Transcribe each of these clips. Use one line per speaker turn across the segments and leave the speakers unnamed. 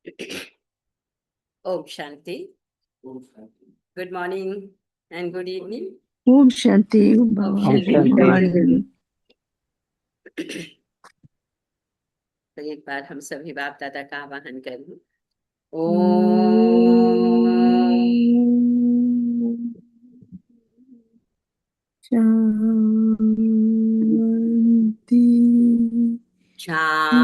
ओम शांति। Good morning and good evening.
ओम शांति।
ओम
बाबा
शांति।
Good morning.
तो एक बार हम सभी बाप दादा का आवाहन करें।
ओम शांति
शांति।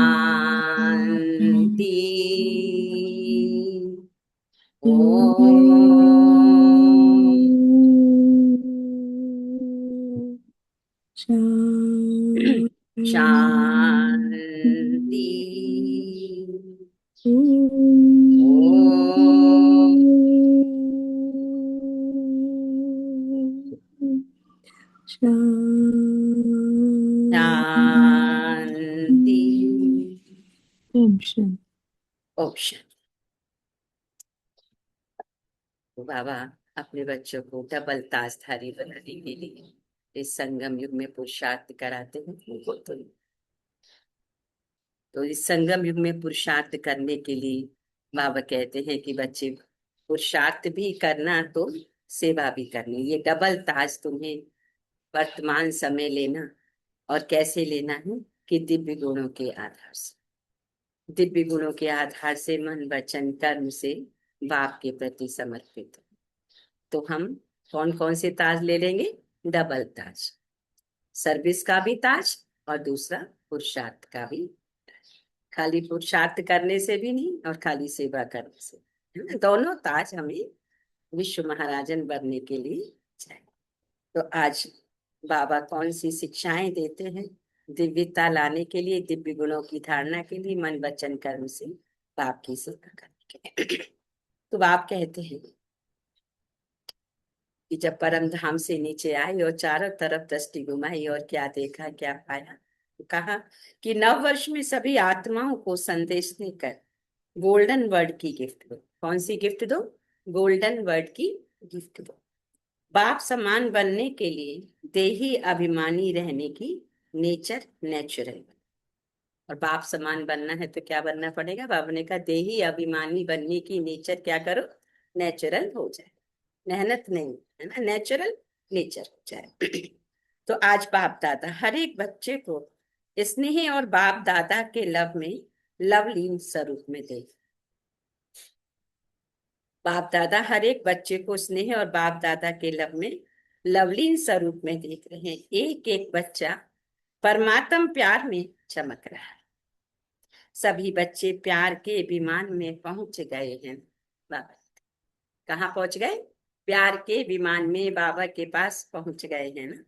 शांति। शांति।
ओम शांति।
ओम शांति। बाबा अपने बच्चों को डबल ताजधारी बनाने के लिए इस संगम युग में पुरुषार्थ कराते हैं उनको। तो इस संगम युग में पुरुषार्थ करने के लिए बाबा कहते हैं कि बच्चे पुरुषार्थ भी करना तो सेवा भी करनी। ये डबल ताज तुम्हें वर्तमान समय लेना। और कैसे लेना है कि दिव्य गुणों के आधार से। दिव्य गुणों के आधार से मन वचन कर्म से बाप के प्रति समर्पित हो। तो हम कौन कौन से ताज ले लेंगे? डबल ताज। सर्विस का भी ताज और दूसरा पुरुषार्थ का भी। खाली पुरुषार्थ करने से भी नहीं और खाली सेवा करने से, है ना? दोनों ताज हमें विश्व महाराजन बनने के लिए चाहिए। तो आज बाबा कौन सी शिक्षाएं देते हैं दिव्यता लाने के लिए, दिव्य गुणों की धारणा के लिए, मन वचन कर्म से बाप की सेवा करने के लिए। तो बाप कहते हैं कि जब परम धाम से नीचे आई और चारों तरफ दृष्टि घुमाई और क्या देखा क्या पाया, तो कहा कि नव वर्ष में सभी आत्माओं को संदेश देकर गोल्डन वर्ड की गिफ्ट दो। कौन सी गिफ्ट दो? गोल्डन वर्ड की गिफ्ट दो। बाप समान बनने के लिए देही अभिमानी रहने की नेचर नेचुरल। और बाप समान बनना है तो क्या बनना पड़ेगा? बाबा ने कहा देही अभिमानी बनने की नेचर क्या करो? नेचुरल हो जाए। मेहनत नहीं, है ना? नेचुरल नेचर हो जाए। तो आज बाप दादा हर एक बच्चे को स्नेह और बाप दादा के लव में लवलीन स्वरूप में दे। बाप दादा हर एक बच्चे को स्नेह और बाप दादा के लव में लवलीन स्वरूप में देख रहे हैं। एक एक बच्चा परमात्म प्यार में चमक रहा है। सभी बच्चे प्यार के विमान में पहुंच गए हैं। बाबा कहाँ पहुंच गए? प्यार के विमान में बाबा के पास पहुंच गए हैं ना।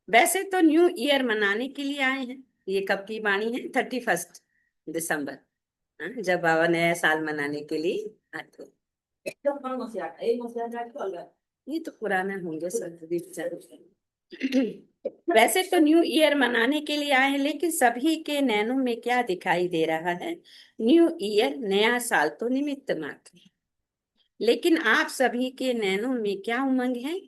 वैसे तो न्यू ईयर मनाने के लिए आए हैं। ये कब की वाणी है? 31 दिसंबर, जब बाबा नया साल मनाने के लिए आते हैं। ये तो पुराना होंगे सर। वैसे तो न्यू ईयर मनाने के लिए आए हैं, लेकिन सभी के नैनों में क्या दिखाई दे रहा है? न्यू ईयर नया साल तो निमित्त मात्र है, लेकिन आप सभी के नैनों में क्या उमंग है?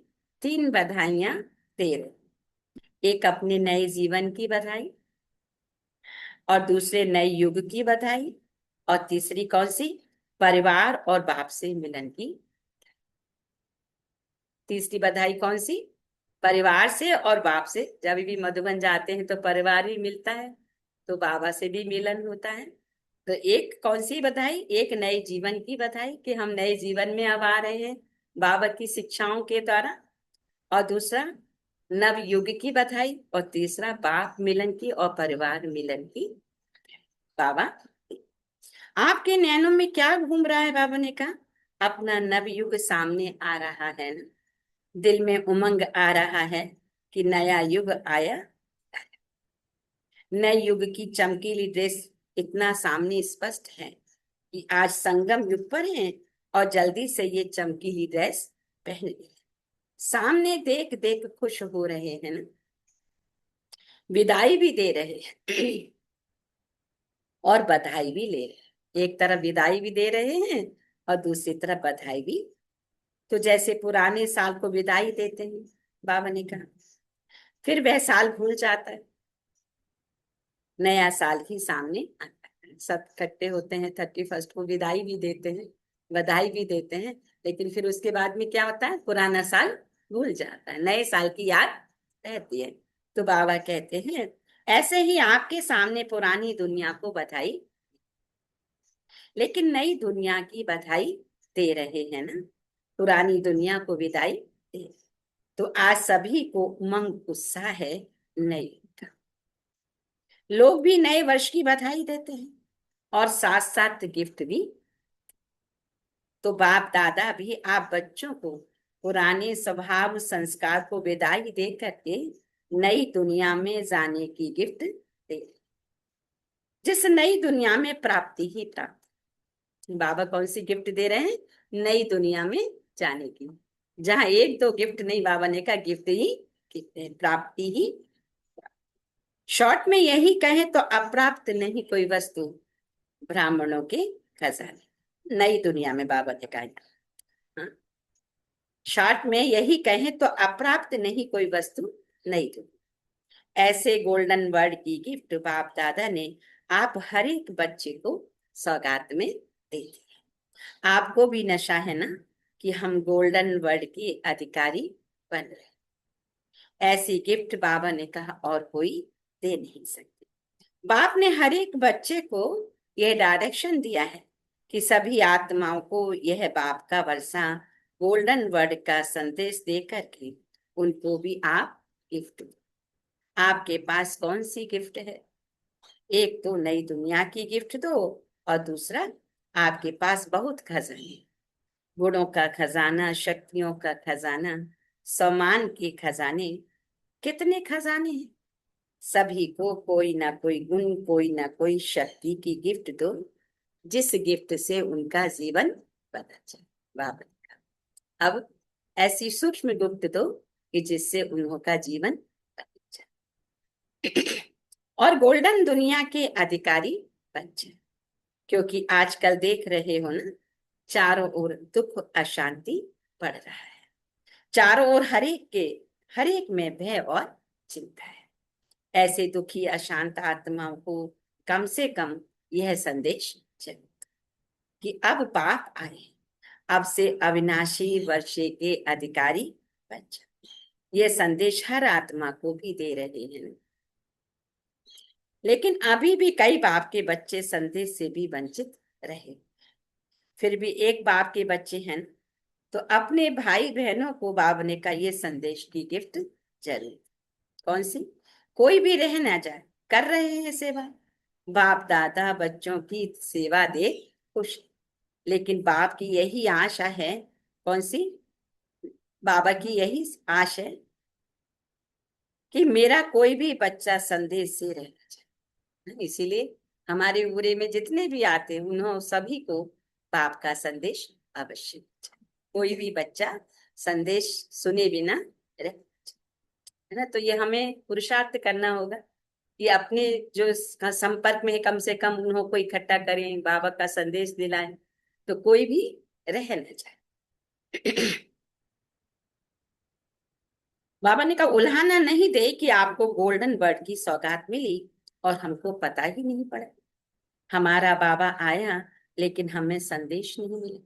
3 बधाइयां दे रहे। एक अपने नए जीवन की बधाई, और दूसरे नए युग की बधाई, और तीसरी कौन सी? परिवार और बाप से मिलन की। तीसरी बधाई कौन सी? परिवार से और बाप से। जब भी मधुबन जाते हैं तो परिवार भी मिलता है, तो बाबा से भी मिलन होता है। तो एक कौन सी बधाई? एक नए जीवन की बधाई कि हम नए जीवन में अब आ रहे हैं बाबा की शिक्षाओं के द्वारा। और दूसरा नव युग की बधाई, और तीसरा बाप मिलन की और परिवार मिलन की। बाबा आपके नैनों में क्या घूम रहा है? बाबा ने कहा अपना नव युग सामने आ रहा है ना। दिल में उमंग आ रहा है कि नया युग आया। नए युग की चमकीली ड्रेस इतना सामने स्पष्ट है कि आज संगम युग पर है और जल्दी से ये चमकीली ड्रेस पहन ली। सामने देख देख खुश हो रहे हैं ना। विदाई भी दे रहे हैं और बधाई भी ले रहे हैं। एक तरफ विदाई भी दे रहे हैं और दूसरी तरफ बधाई भी। तो जैसे पुराने साल को विदाई देते हैं, बाबा ने कहा, फिर वह साल भूल जाता है, नया साल ही सामने आता है। सब इकट्ठे होते हैं, 31st को विदाई भी देते हैं, बधाई भी देते हैं, लेकिन फिर उसके बाद में क्या होता है, पुराना साल भूल जाता है, नए साल की याद रहती है। तो बाबा कहते हैं ऐसे ही आपके सामने पुरानी दुनिया को बधाई, लेकिन नई दुनिया की बधाई दे रहे हैं ना, पुरानी दुनिया को विदाई दे। तो आज सभी को उमंग उत्साह है नई का। लोग भी नए वर्ष की बधाई देते हैं और साथ साथ गिफ्ट भी। तो बाप दादा भी आप बच्चों को पुराने स्वभाव संस्कार को विदाई दे करके नई दुनिया में जाने की गिफ्ट दे, जिस नई दुनिया में प्राप्ति ही प्राप्ति। बाबा कौन सी गिफ्ट दे रहे हैं, नई दुनिया में जाने की। जहां एक दो गिफ्ट नहीं, बाबा ने कहा गिफ्ट ही गिफ्ट है, प्राप्ति ही। शॉर्ट में यही कहें तो अप्राप्त नहीं कोई वस्तु ब्राह्मणों के खजाने, नई दुनिया में बाबा ने कहा। हाँ? शॉर्ट में यही कहें तो अप्राप्त नहीं कोई वस्तु नई दुनिया। ऐसे गोल्डन वर्ड की गिफ्ट बाप दादा ने आप हर एक बच्चे को सौगात में दे दी। आपको भी नशा है ना कि हम गोल्डन वर्ड के अधिकारी बन रहे। ऐसी गिफ्ट बाबा ने कहा और कोई दे नहीं सकते। बाप ने हर एक बच्चे को यह डायरेक्शन दिया है कि सभी आत्माओं को यह बाप का वर्षा गोल्डन वर्ड का संदेश दे करके उनको भी आप गिफ्ट दो। आपके पास कौन सी गिफ्ट है, एक तो नई दुनिया की गिफ्ट दो और दूसरा आपके पास बहुत खजाने, गुणों का खजाना, शक्तियों का खजाना, सम्मान के खजाने, कितने खजाने हैं। सभी को कोई ना कोई गुण, कोई ना कोई शक्ति की गिफ्ट दो, जिस गिफ्ट से उनका जीवन बदल जाए। बाबा ने कहा, अब ऐसी सूक्ष्म गिफ्ट दो कि जिससे उनका जीवन बदल जाए और गोल्डन दुनिया के अधिकारी बन जाए। क्योंकि आजकल देख रहे हो ना, चारों ओर दुख अशांति बढ़ रहा है, चारों ओर हर एक में भय और चिंता है। ऐसे दुखी अशांत आत्माओं को कम से कम यह संदेश चाहिए कि अब बाप आए, अब से अविनाशी वर्षे के अधिकारी बन जाओ। यह संदेश हर आत्मा को भी दे रहे हैं, लेकिन अभी भी कई बाप के बच्चे संदेश से भी वंचित रहे। फिर भी एक बाप के बच्चे हैं तो अपने भाई बहनों को बाप ने का ये संदेश की गिफ्ट जरूर। कौन सी, कोई भी रह ना जाए, कर रहे हैं सेवा। बाप दादा बच्चों की सेवा दे खुश, लेकिन बाप की यही आशा है। कौन सी, बाबा की यही आश है कि मेरा कोई भी बच्चा संदेश से रहना चाहिए। इसीलिए हमारे उरे में जितने भी आते हैं उन्होंने सभी को बाप का संदेश अवश्य, कोई भी बच्चा संदेश सुने बिना रह, है ना। तो ये हमें पुरुषार्थ करना होगा कि अपने जो संपर्क में है कम से कम उन्हों को इकट्ठा करें, बाबा का संदेश दिलाएं, तो कोई भी रह न जाए। बाबा ने कहा उल्हाना नहीं दे कि आपको गोल्डन बर्ड की सौगात मिली और हमको पता ही नहीं पड़ा। हमारा बाबा आया लेकिन हमें संदेश नहीं मिला,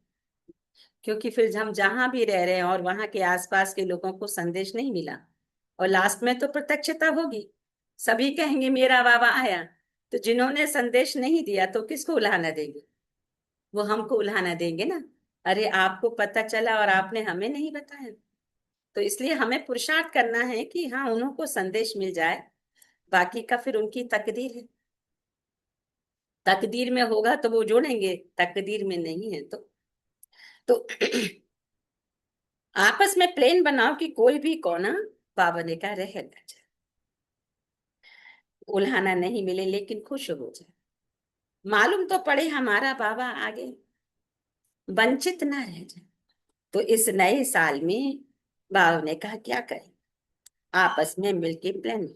क्योंकि फिर हम जहां भी रह रहे हैं और वहां के आसपास के लोगों को संदेश नहीं मिला, और लास्ट में तो प्रत्यक्षता होगी, सभी कहेंगे मेरा बाबा आया। तो जिन्होंने संदेश नहीं दिया तो किसको उल्हाना देंगे, वो हमको उल्हाना देंगे ना, अरे आपको पता चला और आपने हमें नहीं बताया। तो इसलिए हमें पुरुषार्थ करना है कि हाँ उन्हों को संदेश मिल जाए, बाकी का फिर उनकी तकदीर है। तकदीर में होगा तो वो जोड़ेंगे, तकदीर में नहीं है तो आपस में प्लेन बनाओ कि कोई भी कोना बाबा ने कहा रह न जाए, उल्हाना नहीं मिले लेकिन खुश हो जाए, मालूम तो पड़े हमारा बाबा आगे, वंचित ना रह जाए। तो इस नए साल में बाबा ने कहा क्या करें, आपस में मिलके प्लान।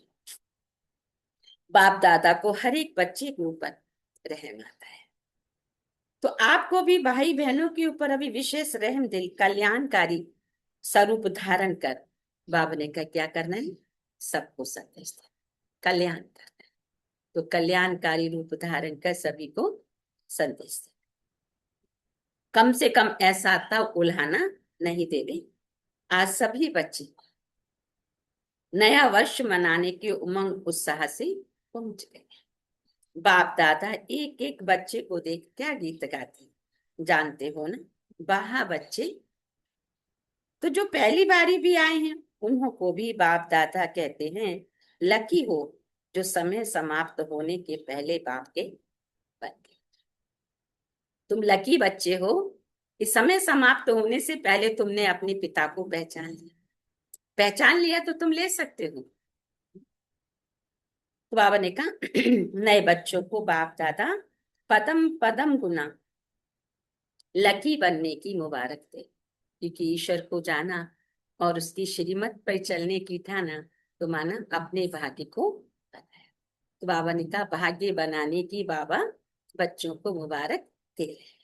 बाप दादा को हर एक बच्चे के ऊपर रहम आता है, तो आपको भी भाई बहनों के ऊपर अभी विशेष रहम दिल कल्याणकारी स्वरूप धारण कर बाबा ने कहा क्या करना है, सबको संदेश देना, कल्याण करना है। तो कल्याणकारी रूप धारण कर सभी को संदेश दे। कम से कम ऐसा तब उल्हाना नहीं देंगे। आज सभी बच्चे नया वर्ष मनाने के उमंग उत्साह से पहुंच गए। बाप दादा एक एक बच्चे को देख क्या गीत गाते जानते हो ना? वाह बच्चे, तो जो पहली बारी भी आए हैं उन्हों को भी बाप दादा कहते हैं लकी हो जो समय समाप्त होने के पहले बाप के बन गए। तुम लकी बच्चे हो कि समय समाप्त होने से पहले तुमने अपने पिता को पहचान लिया। पहचान लिया तो तुम ले सकते हो। तो बाबा ने कहा नए बच्चों को बाप दादा पदम पदम गुना लकी बनने की मुबारक दे, क्योंकि ईश्वर को जाना और उसकी श्रीमत पर चलने की ठाना तो माना अपने भाग्य को बनाया। तो बाबा ने कहा भाग्य बनाने की बाबा बच्चों को मुबारक दे रहे हैं।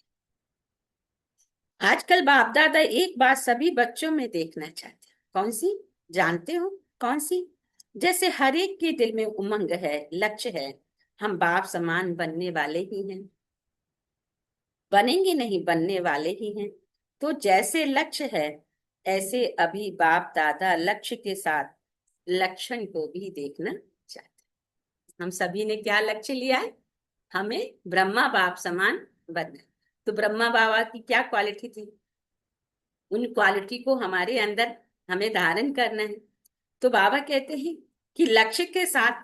आजकल बाप दादा एक बात सभी बच्चों में देखना चाहते हैं। कौन सी? जानते हो कौन सी? जैसे हर एक के दिल में उमंग है, लक्ष्य है, हम बाप समान बनने वाले ही हैं, बनेंगे नहीं बनने वाले ही हैं। तो जैसे लक्ष्य है ऐसे अभी बाप दादा लक्ष्य के साथ लक्षण को भी देखना चाहते हैं। हम सभी ने क्या लक्ष्य लिया है? हमें ब्रह्मा बाप समान बनना। तो ब्रह्मा बाबा की क्या क्वालिटी थी? उन क्वालिटी को हमारे अंदर हमें धारण करना है। तो बाबा कहते हैं कि लक्ष्य के साथ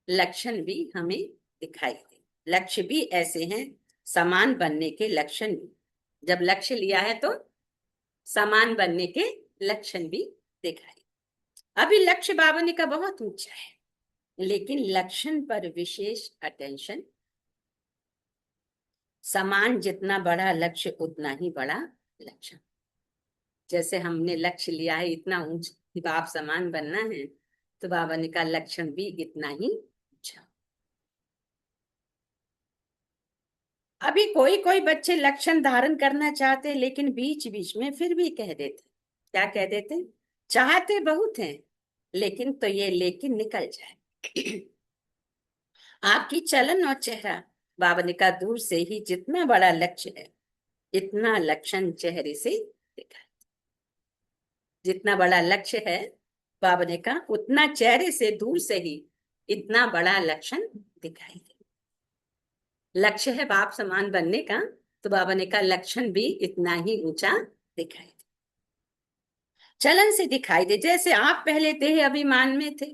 लक्षण भी हमें दिखाई दे। लक्ष्य भी ऐसे हैं समान बनने के लक्षण भी। जब लक्ष्य लिया है तो समान बनने के लक्षण भी दिखाई। अभी लक्ष्य बाबा ने का बहुत ऊंचा है, लेकिन लक्षण पर विशेष अटेंशन। समान जितना बड़ा लक्ष्य उतना ही बड़ा लक्षण। जैसे हमने लक्ष्य लिया है इतना ऊंचा बाप समान बनना है, तो बाबा ने कहा लक्षण भी इतना ही ऊंचा। अभी कोई कोई बच्चे लक्षण धारण करना चाहते लेकिन बीच बीच में फिर भी कह देते। क्या कह देते? चाहते बहुत हैं लेकिन तो ये लेकिन निकल जाए। आपकी चलन और चेहरा बाबा ने कहा दूर से ही जितना बड़ा लक्ष्य है इतना लक्षण चेहरे से दिखाई। जितना बड़ा लक्ष्य है बाबा ने कहा उतना चेहरे से दूर से ही इतना बड़ा लक्षण दिखाई दे। लक्ष्य है बाप समान बनने का, तो बाबा ने कहा लक्षण भी इतना ही ऊंचा दिखाई दे, चलन से दिखाई दे। जैसे आप पहले देह अभिमान में थे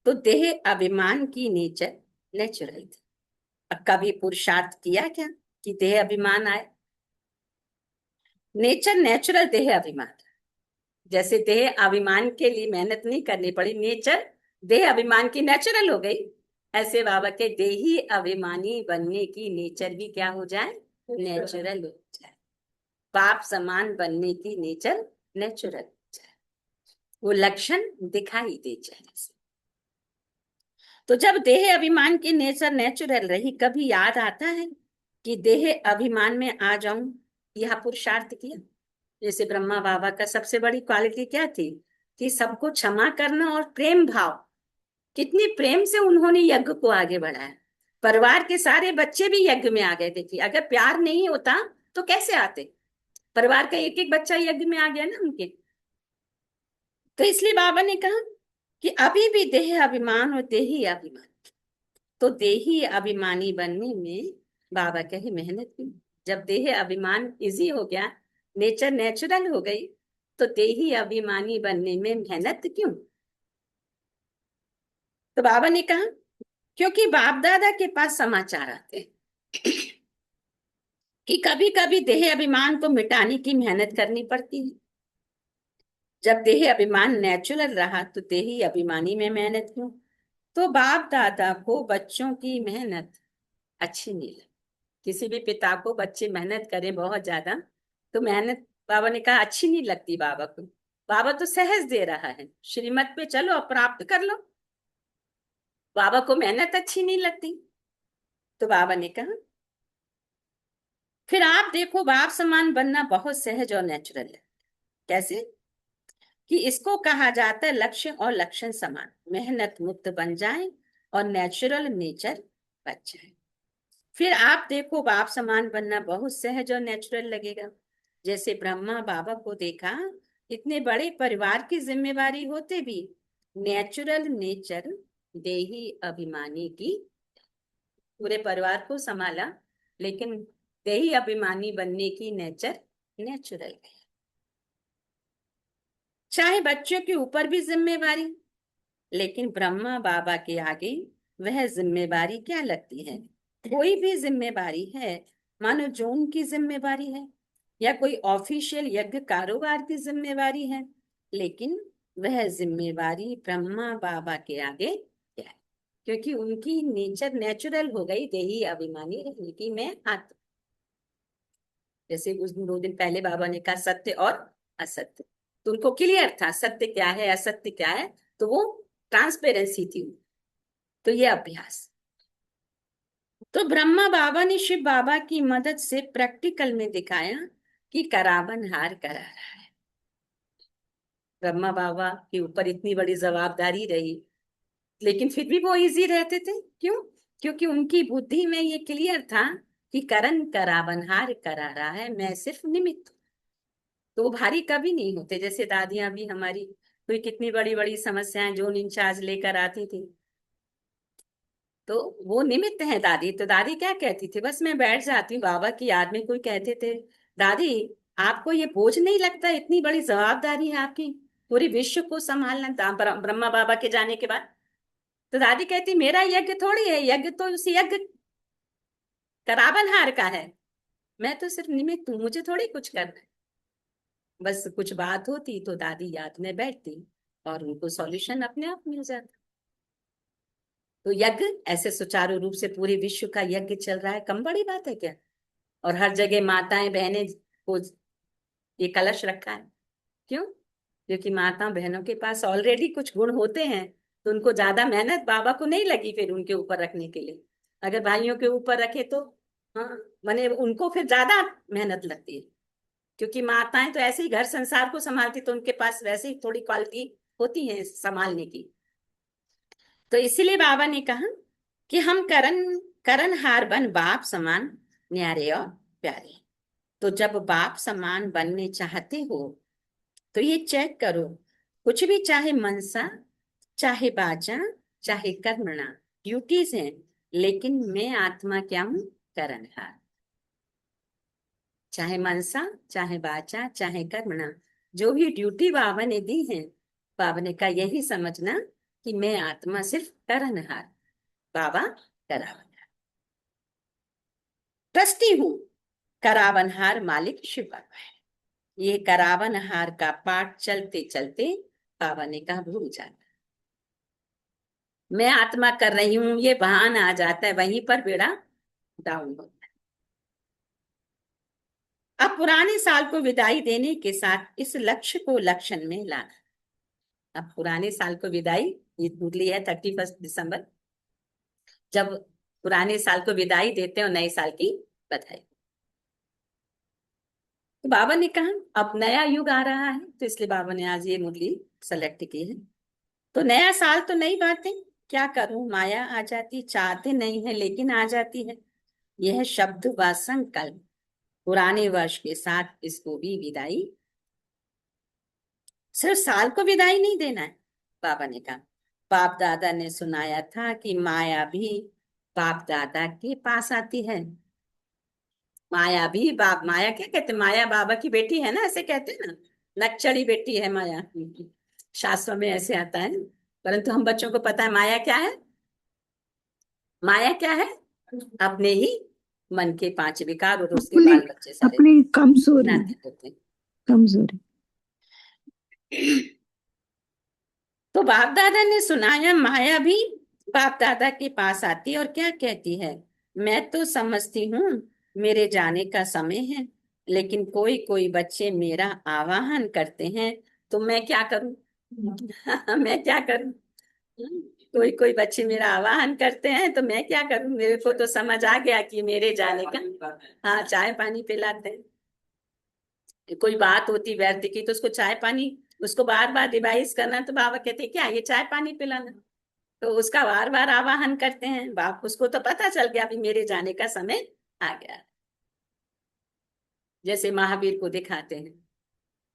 तो देह अभिमान की नेचर नेचुरल थी। अब कभी पुरुषार्थ किया क्या कि देह अभिमान आए? नेचर नेचुरल देह अभिमान। जैसे देह अभिमान के लिए मेहनत नहीं करनी पड़ी, नेचर देह अभिमान की नेचुरल हो गई। ऐसे बाबा के देही अभिमानी बनने की नेचर भी क्या हो जाए? नेचुरल हो जाए। बाप समान बनने की नेचर नेचुरल हो जाए, वो लक्षण दिखाई दे चेहरे से। तो जब देह अभिमान की नेचर नेचुरल रही, कभी याद आता है कि देह अभिमान में आ जाऊं, यह पुरुषार्थ किया? जैसे ब्रह्मा बाबा का सबसे बड़ी क्वालिटी क्या थी कि सबको क्षमा करना और प्रेम भाव। कितनी प्रेम से उन्होंने यज्ञ को आगे बढ़ाया। परिवार के सारे बच्चे भी यज्ञ में आ गए। देखिए अगर प्यार नहीं होता तो कैसे आते? परिवार का एक एक बच्चा यज्ञ में आ गया ना उनके। तो इसलिए बाबा ने कहा कि अभी भी देह अभिमान और देही अभिमान। तो देही अभिमानी बनने में बाबा कहे मेहनत की। जब देह अभिमान इजी हो गया, नेचर नेचुरल हो गई, तो देही अभिमानी बनने में मेहनत क्यों? तो बाबा ने कहा क्योंकि बाप दादा के पास समाचार आते हैं कि कभी कभी देह अभिमान को मिटाने की मेहनत करनी पड़ती है। जब देह अभिमान नेचुरल रहा तो देही अभिमानी में मेहनत क्यों? तो बाप दादा को बच्चों की मेहनत अच्छी नहीं लगी। किसी भी पिता को बच्चे मेहनत करें बहुत ज्यादा तो मेहनत बाबा ने कहा अच्छी नहीं लगती बाबा को। बाबा तो सहज दे रहा है, श्रीमत पे चलो और प्राप्त कर लो। बाबा को मेहनत अच्छी नहीं लगती। तो बाबा ने कहा फिर आप देखो बाप समान बनना बहुत सहज और नेचुरल है। कैसे? कि इसको कहा जाता है लक्ष्य और लक्षण समान। मेहनत मुक्त बन जाए और नेचुरल नेचर बच्चा है। फिर आप देखो, बाप समान बनना बहुत सहज और नेचुरल लगेगा। जैसे ब्रह्मा बाबा को देखा, इतने बड़े परिवार की जिम्मेवारी होते भी नेचुरल नेचर देही अभिमानी की, पूरे परिवार को संभाला, लेकिन देही अभिमानी बनने की नेचर नेचुरल है। चाहे बच्चों के ऊपर भी जिम्मेवारी, लेकिन ब्रह्मा बाबा के आगे वह जिम्मेवारी क्या लगती है? कोई भी जिम्मेवारी है, मानो जो उनकी जिम्मेवारी है, या कोई ऑफिशियल यज्ञ कारोबार की जिम्मेवारी है, लेकिन वह जिम्मेवारी ब्रह्मा बाबा के आगे क्या है? क्योंकि उनकी नेचर नेचुरल हो गई देही अभिमानी रहने की। मैं आत्मा, जैसे उस 2 दिन पहले बाबा ने कहा सत्य और असत्य, तो उनको क्लियर था सत्य क्या है असत्य क्या है, तो वो ट्रांसपेरेंसी थी। तो ये अभ्यास, तो ब्रह्मा बाबा ने शिव बाबा की मदद से प्रैक्टिकल में दिखाया कि करावन हार करा रहा है। ब्रह्मा बाबा के ऊपर इतनी बड़ी जवाबदारी रही, लेकिन फिर भी वो इजी रहते थे। क्यों? क्योंकि उनकी बुद्धि में ये क्लियर था कि करण करावन हार करा रहा है, मैं सिर्फ निमित्त। तो वो भारी कभी नहीं होते। जैसे दादियां भी हमारी कोई कितनी बड़ी बड़ी समस्याएं जोन इंचार्ज लेकर आती थी, तो वो निमित्त है दादी। तो दादी क्या कहती थी, बस मैं बैठ जाती हूँ। बाबा की याद में कोई कहते थे, दादी आपको ये बोझ नहीं लगता, इतनी बड़ी जवाबदारी है आपकी, पूरे विश्व को संभालना ब्रह्मा बाबा के जाने के बाद। तो दादी कहती, मेरा यज्ञ थोड़ी है, यज्ञ तो उस यज्ञ करावनहार का है, मैं तो सिर्फ निमित्त हूँ, मुझे थोड़ी कुछ करना है। बस कुछ बात होती तो दादी याद में बैठती और उनको सॉल्यूशन अपने आप मिल जाता। तो यज्ञ ऐसे सुचारू रूप से पूरे विश्व का यज्ञ चल रहा है, कम बड़ी बात है क्या? और हर जगह माताएं बहनें को ये कलश रखा है। क्यों? क्योंकि माता बहनों के पास ऑलरेडी कुछ गुण होते हैं, तो उनको ज्यादा मेहनत बाबा को नहीं लगी फिर उनके ऊपर रखने के लिए। अगर भाइयों के ऊपर रखे तो हाँ, माने उनको फिर ज्यादा मेहनत लगती है। क्योंकि माताएं तो ऐसे ही घर संसार को संभालती, तो उनके पास वैसे ही थोड़ी क्वालिटी होती है संभालने की। तो इसीलिए बाबा ने कहा कि हम करण हार बन बाप समान न्यारे और प्यारे। तो जब बाप समान बनने चाहते हो, तो ये चेक करो, कुछ भी चाहे मनसा, चाहे बाचा, चाहे कर्मणा, ड्यूटीज हैं, लेकिन मैं आत्मा क्या हूं? करणहार। चाहे मनसा, चाहे बाचा, चाहे कर्मणा, जो भी ड्यूटी बाबा ने दी है, बाबा ने कहा यही समझना कि मैं आत्मा सिर्फ करणहार, बाबा करावनहार, ट्रस्टी हूं। करावनहार मालिक शिव बाबा है। ये करावनहार का पाठ चलते चलते बाबा ने कहा भूल जाना, मैं आत्मा कर रही हूं, ये बहान आ जाता है, वहीं पर बेड़ा डाउन होता है। अब पुराने साल को विदाई देने के साथ इस लक्ष्य को लक्षण में लाना। अब पुराने साल को विदाई, ये निकली है 31 दिसंबर, जब पुराने साल को विदाई देते हैं और नए साल की बधाई। तो बाबा ने कहा अब नया युग आ रहा है, तो इसलिए बाबा ने आज ये मुरली सेलेक्ट की है। तो नया साल तो नई बातें, क्या करूं, माया आ जाती, चाहते नहीं है लेकिन आ जाती है। यह शब्द व संकल्प पुराने वर्ष के साथ इसको भी विदाई, सिर्फ साल को विदाई नहीं देना है। बाबा ने कहा बाप दादा ने सुनाया था कि माया भी बाप दादा के पास आती है। माया भी बाप, माया क्या कहते हैं, माया बाबा की बेटी है ना, ऐसे कहते हैं ना, नक्चड़ी बेटी है माया, शास्त्रों में ऐसे आता है। परंतु हम बच्चों को पता है माया क्या है। माया क्या है? अपने ही मन के 5 विकार और उसके
अपनी
बाल बच्चे सारे
अपनी कमजोरी,
नाते होते हैं।
कमजोरी।
तो बाप दादा ने सुनाया माया भी बाप दादा के पास आती है और क्या कहती है, मैं तो समझती हूँ मेरे जाने का समय है, लेकिन कोई कोई बच्चे मेरा आवाहन करते हैं, तो मैं क्या करूं? मैं क्या करूं? कोई कोई बच्चे मेरा आवाहन करते हैं तो मैं क्या करूं? मेरे को तो समझ आ गया कि मेरे जाने का, हाँ चाय पानी पिलाते हैं। कोई बात होती व्यर्थ की तो उसको चाय पानी, उसको बार बार रिवाइज करना, तो बाबा कहते क्या ये चाय पानी पिलाना। तो उसका बार बार आवाहन करते हैं। बाप उसको तो पता चल गया अभी मेरे जाने का समय आ गया है। जैसे महावीर को दिखाते हैं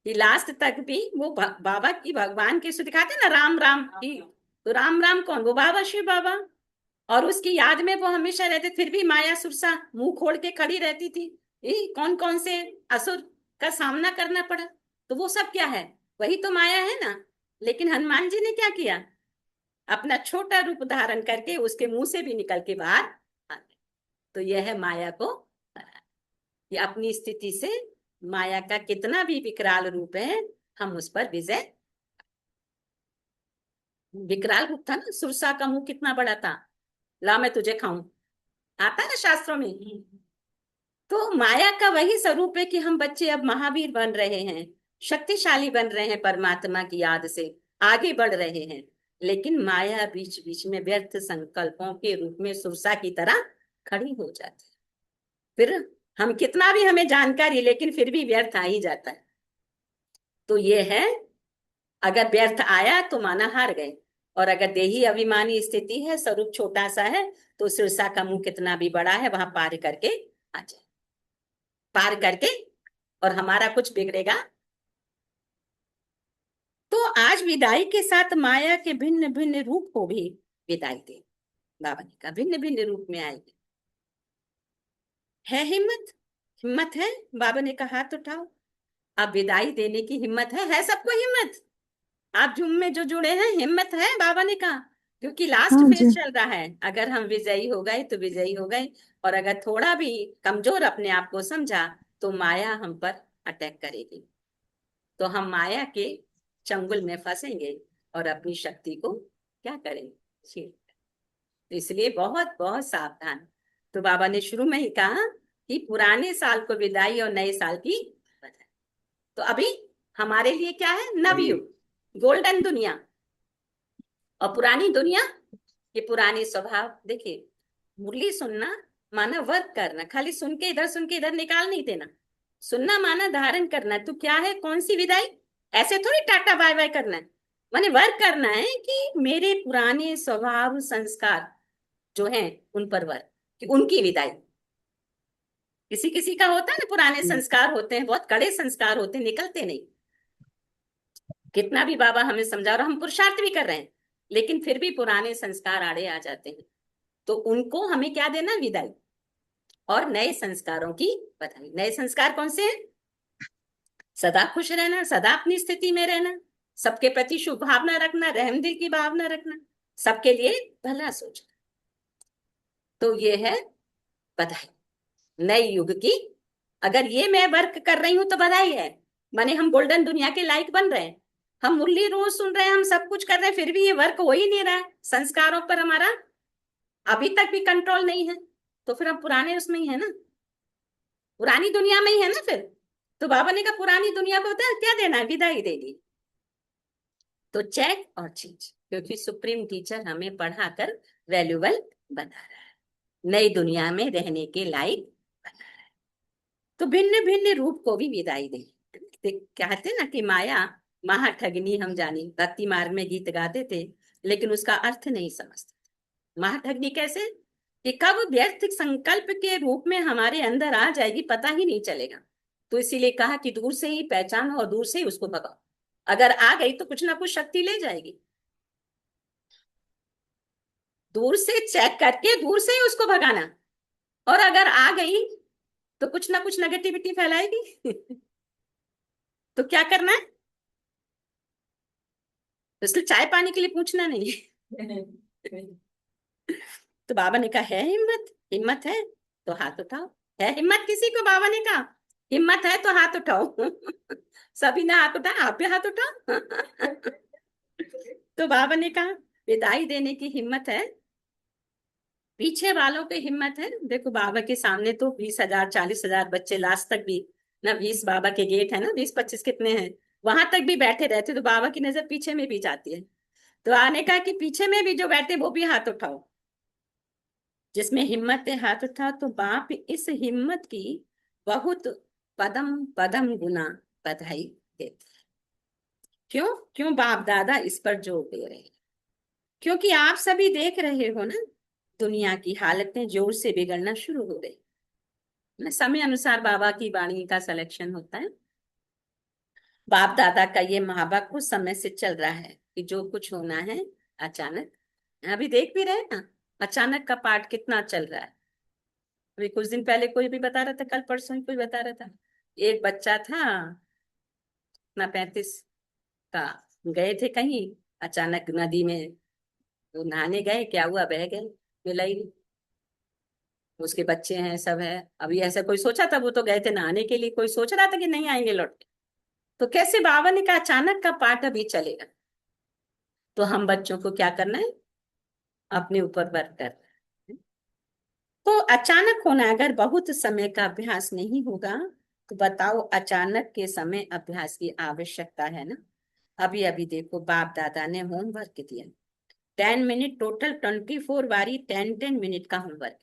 कि लास्ट तक भी वो बाबा की भगवान के दिखाते हैं ना, राम राम की। तो राम राम कौन? वो बाबा शिव बाबा। और उसकी याद में वो हमेशा रहते, फिर भी माया सुरसा मुंह खोल के खड़ी रहती थी। ये कौन कौन से असुर का सामना करना पड़ा। तो वो सब क्या है? वही तो माया है ना। लेकिन हनुमान जी ने क्या किया? अपना छोटा रूप धारण करके उसके मुंह से भी निकल के बाहर आ गए। तो यह है माया को हराना। ये अपनी स्थिति से माया का कितना भी विकराल रूप है, हम उस पर विजय। विकराल रूप था ना, सुरसा का मुंह कितना बड़ा था। ला मैं तुझे खाऊं, आता है ना शास्त्रों में। तो माया का वही स्वरूप है कि हम बच्चे अब महावीर बन रहे हैं, शक्तिशाली बन रहे हैं, परमात्मा की याद से आगे बढ़ रहे हैं। लेकिन माया बीच बीच में व्यर्थ संकल्पों के रूप में सुरसा की तरह खड़ी हो जाती है। फिर हम कितना भी हमें जानकारी, लेकिन फिर भी व्यर्थ आ ही जाता है। तो ये है, अगर व्यर्थ आया तो माना हार गए। और अगर देही अभिमानी स्थिति है, स्वरूप छोटा सा है, तो सुरसा का मुंह कितना भी बड़ा है वहां पार करके आ जाए। पार करके, और हमारा कुछ बिगड़ेगा। तो आज विदाई के साथ माया के भिन्न भिन्न रूप को भी विदाई दे। बाबा ने कहा भिन्न भिन्न रूप में आएगी। है हिम्मत? हिम्मत है? बाबा ने कहा हाथ उठाओ। अब विदाई देने की हिम्मत है सबको हिम्मत? आप जुम में जो जुड़े हैं, हिम्मत है? बाबा ने कहा क्योंकि लास्ट
हाँ जी।
फेज चल रहा है। अगर हम विजयी हो गए तो विजयी हो गए, और अगर थोड़ा भी कमजोर अपने आप को समझा तो माया हम पर अटैक करेगी। तो हम माया के चंगुल में फंसेंगे और अपनी शक्ति को क्या करेंगे? छीन। तो इसलिए बहुत बहुत सावधान। तो बाबा ने शुरू में ही कहा कि पुराने साल को विदाई और नए साल की बधाई। तो अभी हमारे लिए क्या है? नवयुग, गोल्डन दुनिया। और पुरानी दुनिया, ये पुराने स्वभाव। देखिए, मुरली सुनना माना वर्क करना, खाली सुन के इधर निकाल नहीं देना। सुनना माना धारण करना। तो क्या है? कौन सी विदाई? ऐसे थोड़ी टाटा बाय बाय करना है। माने वर्क करना है कि मेरे पुराने स्वभाव संस्कार जो हैं उन पर वर्क, कि उनकी विदाई। किसी किसी का होता है ना, पुराने संस्कार होते हैं, बहुत कड़े संस्कार होते हैं, निकलते नहीं। कितना भी बाबा हमें समझा, और हम पुरुषार्थ भी कर रहे हैं, लेकिन फिर भी पुराने संस्कार आड़े आ जाते हैं। तो उनको हमें क्या देना? विदाई। और नए संस्कारों की बधाई। नए संस्कार कौन से हैं? सदा खुश रहना, सदा अपनी स्थिति में रहना, सबके प्रति शुभ भावना रखना, रहम दिल की भावना रखना, सबके लिए भला सोचना। तो ये है बधाई नए युग की। अगर ये मैं वर्क कर रही हूं तो बधाई है। माने हम गोल्डन दुनिया के लायक बन रहे हैं। हम मुरली रोज सुन रहे हैं, हम सब कुछ कर रहे हैं, फिर भी ये वर्क हो ही नहीं रहा है। संस्कारों पर हमारा अभी तक भी कंट्रोल नहीं है। तो फिर हम पुराने उसमें ही है ना, पुरानी दुनिया में ही है ना फिर। तो बाबा ने कहा पुरानी दुनिया को होता है क्या देना है? विदाई देनी। तो चेक और चीज, क्योंकि सुप्रीम टीचर हमें पढ़ाकर वैल्यूबल बना रहा है, नई दुनिया में रहने के लायक बना रहा है। तो भिन्न भिन्न रूप को भी विदाई दे। कहते ना कि माया महा ठगनी हम जानी। भक्ति मार्ग में गीत गाते थे, लेकिन उसका अर्थ नहीं समझते। महाठगनी कैसे? कि कब व्यर्थ संकल्प के रूप में हमारे अंदर आ जाएगी पता ही नहीं चलेगा। तो इसीलिए कहा कि दूर से ही पहचानो और दूर से ही उसको भगाओ। अगर आ गई तो कुछ ना कुछ शक्ति ले जाएगी। दूर से चेक करके दूर से ही उसको भगाना। और अगर आ गई तो कुछ ना कुछ नेगेटिविटी फैलाएगी। तो क्या करना है? तो इसलिए चाय पानी के लिए पूछना नहीं। तो बाबा ने कहा है हिम्मत? हिम्मत है तो हाथ उठाओ। है हिम्मत किसी को? बाबा ने कहा हिम्मत है तो हाथ उठाओ। सभी ने हाथ उठाया, आप भी हाथ उठाओ। तो बाबा ने कहा विदाई देने की हिम्मत है, पीछे वालों की हिम्मत है। देखो बाबा के सामने तो 20,000 40,000 बच्चे लास्ट तक भी ना, 20 बाबा के गेट है ना, 20 25 कितने हैं, वहां तक भी बैठे रहते। तो बाबा की नजर पीछे में भी जाती है। तो आने का कि पीछे में भी जो बैठे वो भी हाथ उठाओ। जिसमें हिम्मत है हाथ उठाओ। तो बाप इस हिम्मत की बहुत पदम पदम गुना बधाई देते हैं। क्यों? क्यों बाप दादा इस पर जोर दे रहे हैं? क्योंकि आप सभी देख रहे हो ना, दुनिया की हालतें जोर से बिगड़ना शुरू हो गई। समय अनुसार बाबा की वाणी का सिलेक्शन होता है। बाप दादा का ये महाबा कुछ समय से चल रहा है कि जो कुछ होना है अचानक। अभी देख भी रहे हैं ना, अचानक का पाठ कितना चल रहा है। अभी कुछ दिन पहले कोई भी बता रहा था, कल परसों ही कोई बता रहा था, एक बच्चा था अपना 35 का, गए थे कहीं, अचानक नदी में वो नहाने गए, क्या हुआ, बह गए, मिला ही नहीं। उसके बच्चे हैं, सब है। अभी ऐसा कोई सोचा था, वो तो गए थे नहाने के लिए, कोई सोच रहा था कि नहीं आएंगे लौट के। तो कैसे बाबा ने कहा अचानक का पाठ अभी चलेगा। तो हम बच्चों को क्या करना है, अपने ऊपर वर्क करना है। तो अचानक होना, अगर बहुत समय का अभ्यास नहीं होगा तो बताओ, अचानक के समय अभ्यास की आवश्यकता है ना। अभी अभी देखो, बाप दादा ने होमवर्क दिया, 10 मिनट टोटल, 24 बारी 10-10 मिनट का होमवर्क।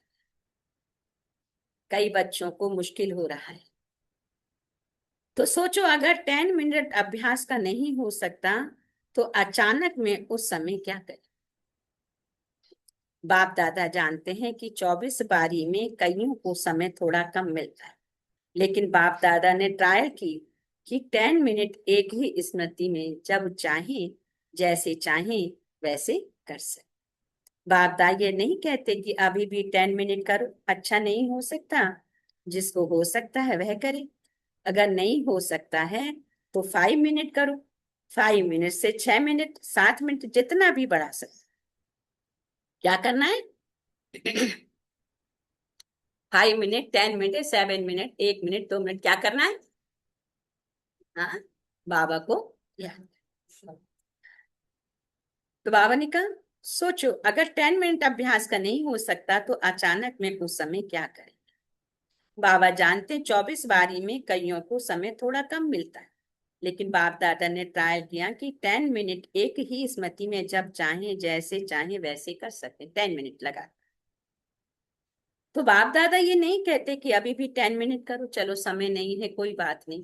कई बच्चों को मुश्किल हो रहा है। तो सोचो, अगर 10 मिनट अभ्यास का नहीं हो सकता तो अचानक में उस समय क्या करें। बाप दादा जानते हैं कि 24 बारी में कईयों को समय थोड़ा कम मिलता है, लेकिन बाप दादा ने ट्रायल की कि 10 मिनट एक ही स्मृति में जब चाहे, जैसे चाहे वैसे कर सकते। बाप दादा ये नहीं कहते कि अभी भी 10 मिनट करो, अच्छा नहीं हो सकता, जिसको हो सकता है वह करे। अगर नहीं हो सकता है तो 5 मिनट करो, 5 मिनट से 6 मिनट, 7 मिनट, जितना भी बढ़ा सकते। क्या करना है? 5 minute, 10 minute, 7 minute, 1 minute, 2 minute, क्या करना है? हाँ, बाबा को याद। तो बाबा ने कहा, सोचो, अगर 10 मिनट अभ्यास का नहीं हो सकता तो अचानक में उस समय क्या करें। बाबा जानते 24 बारी में कईयों को समय थोड़ा कम मिलता है, लेकिन बाप दादा ने ट्रायल किया कि 10 मिनट एक ही स्मृति में जब चाहे, जैसे चाहे वैसे कर सकते, 10 मिनट लगा। तो बाप दादा ये नहीं कहते कि अभी भी 10 मिनट करो, चलो समय नहीं है कोई बात नहीं,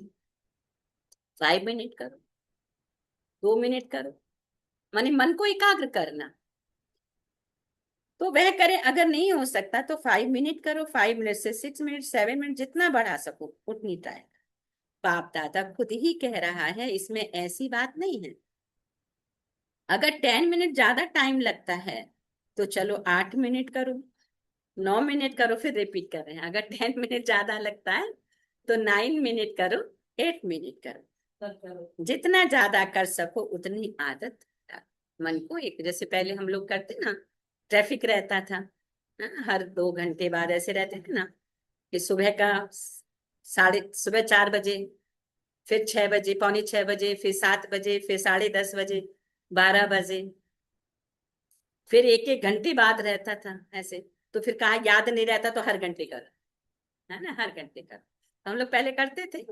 5 मिनट करो, 2 मिनट करो, माने मन को एकाग्र करना। तो वह करे, अगर नहीं हो सकता तो 5 मिनट करो, 5 मिनट से 6 मिनट, 7 मिनट, जितना बढ़ा सको उतनी ट्राई। बाप दादा खुद ही कह रहा है, इसमें ऐसी बात नहीं है। अगर 10 मिनट ज्यादा टाइम लगता है तो चलो 8 मिनट करो, 9 मिनट करो, फिर रिपीट कर रहे हैं। अगर 10 मिनट ज्यादा लगता है तो 9 मिनट करो, 8 मिनट करो, जितना ज्यादा कर सको उतनी आदत डालो। मन को एक, जैसे पहले हम लोग करते ना, ट्रैफिक रहता था, हाँ, हर 2 घंटे बाद ऐसे रहते थे ना, कि सुबह का सुबह 4 बजे, फिर 6 बजे, पौने 6 बजे, फिर 7 बजे, फिर 10:30 बजे, 12 बजे, फिर एक एक घंटे बाद रहता था ऐसे। तो फिर कहा याद नहीं रहता तो हर घंटे कर, है ना, हर घंटे कर, हम लोग पहले करते थे।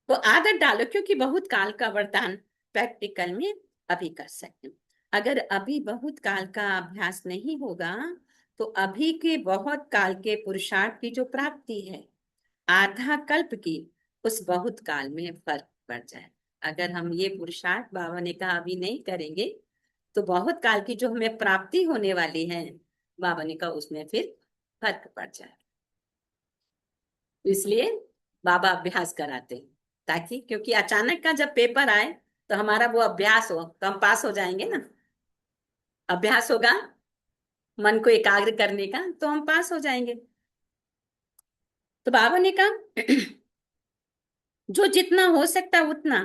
तो आदत डालो, क्योंकि बहुत काल का वरदान प्रैक्टिकल में अभी कर सकते हैं। अगर अभी बहुत काल का अभ्यास नहीं होगा तो अभी के बहुत काल के पुरुषार्थ की जो प्राप्ति है, आधा कल्प की, उस बहुत काल में फर्क पड़ जाए। अगर हम ये पुरुषार्थ, बाबा ने कहा, अभी नहीं करेंगे तो बहुत काल की जो हमें प्राप्ति होने वाली है, बाबा ने कहा उसमें फिर फर्क पड़ जाए। इसलिए बाबा अभ्यास कराते हैं, ताकि, क्योंकि अचानक का जब पेपर आए तो हमारा वो अभ्यास हो तो हम पास हो जाएंगे ना। अभ्यास होगा मन को एकाग्र करने का तो हम पास हो जाएंगे। तो बाबा ने कहा, जो जितना हो सकता उतना,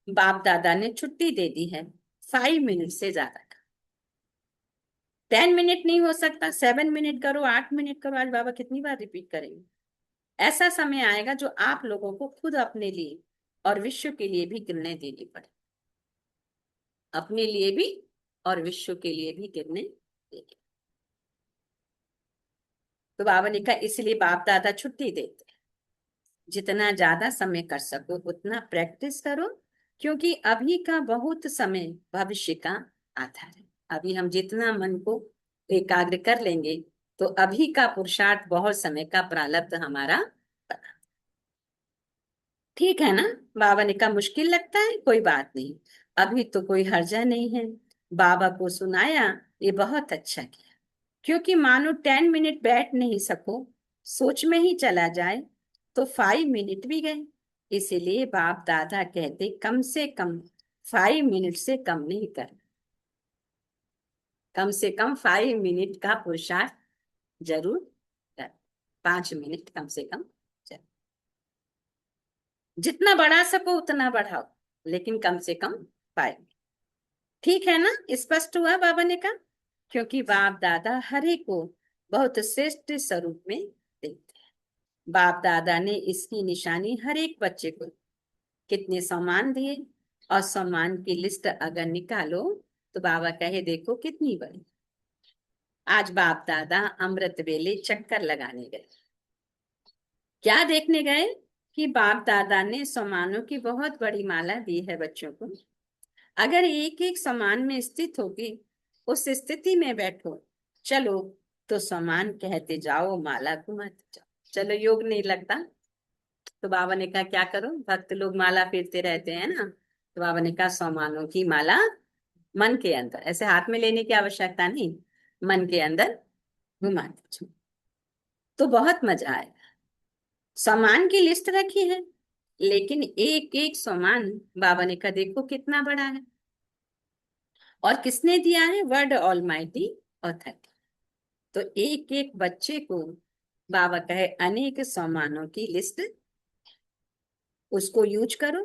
बाप दादा ने छुट्टी दे दी है, 5 मिनट से ज्यादा का। 10 मिनट नहीं हो सकता, 7 मिनट करो, 8 मिनट करो। आज बाबा कितनी बार रिपीट करेंगे। ऐसा समय आएगा जो आप लोगों को खुद अपने लिए और विश्व के लिए भी गिरने देनी पड़े, अपने लिए भी और विश्व के लिए भी गिरने देनी। तो बाबा ने कहा, इसलिए बाप दादा छुट्टी देते, जितना ज्यादा समय कर सको उतना प्रैक्टिस करो, क्योंकि अभी का बहुत समय भविष्य का आधार है। अभी हम जितना मन को एकाग्र कर लेंगे तो अभी का पुरुषार्थ बहुत समय का प्रारब्ध हमारा बना। ठीक है ना। बाबा ने कहा मुश्किल लगता है, कोई बात नहीं, अभी तो कोई हर्जा नहीं है, बाबा को सुनाया, ये बहुत अच्छा किया। क्योंकि मानो 10 मिनट बैठ नहीं सको, सोच में ही चला जाए, तो 5 मिनट भी गए। इसीलिए बाप दादा कहते कम से कम 5 मिनट से कम नहीं करना, कम से कम 5 मिनट का पुरुषार्थ जरूर कर। 5 मिनट कम से कम चल। जितना बढ़ा सको उतना बढ़ाओ, लेकिन कम से कम 5। ठीक है ना, स्पष्ट हुआ बाबा ने कहा। क्योंकि बाप दादा हर एक को बहुत श्रेष्ठ स्वरूप में देखते हैं। बाप दादा ने इसकी निशानी हर एक बच्चे को कितने सम्मान दिए, और सम्मान की लिस्ट अगर निकालो तो बाबा कहे देखो कितनी बड़ी। आज बाप दादा अमृत वेले चक्कर लगाने गए। क्या देखने गए? कि बाप दादा ने सम्मानों की बहुत बड़ी माला दी है बच्चों को। अगर एक एक समान में स्थित होगी, उस स्थिति में बैठो, चलो, तो समान कहते जाओ, माला घुमाते जाओ। चलो, योग नहीं लगता तो बाबा ने कहा क्या करो, भक्त लोग माला फेरते रहते हैं ना, तो बाबा ने कहा समानों की माला मन के अंदर, ऐसे हाथ में लेने की आवश्यकता नहीं, मन के अंदर घुमाते जाओ, तो बहुत मजा आएगा। सामान की लिस्ट रखी है, लेकिन एक एक सामान बाबा ने कहा देखो कितना बड़ा है, और किसने दिया है? Word almighty author. तो एक एक बच्चे को बाबा कहे अनेक सामानों की लिस्ट, उसको यूज करो,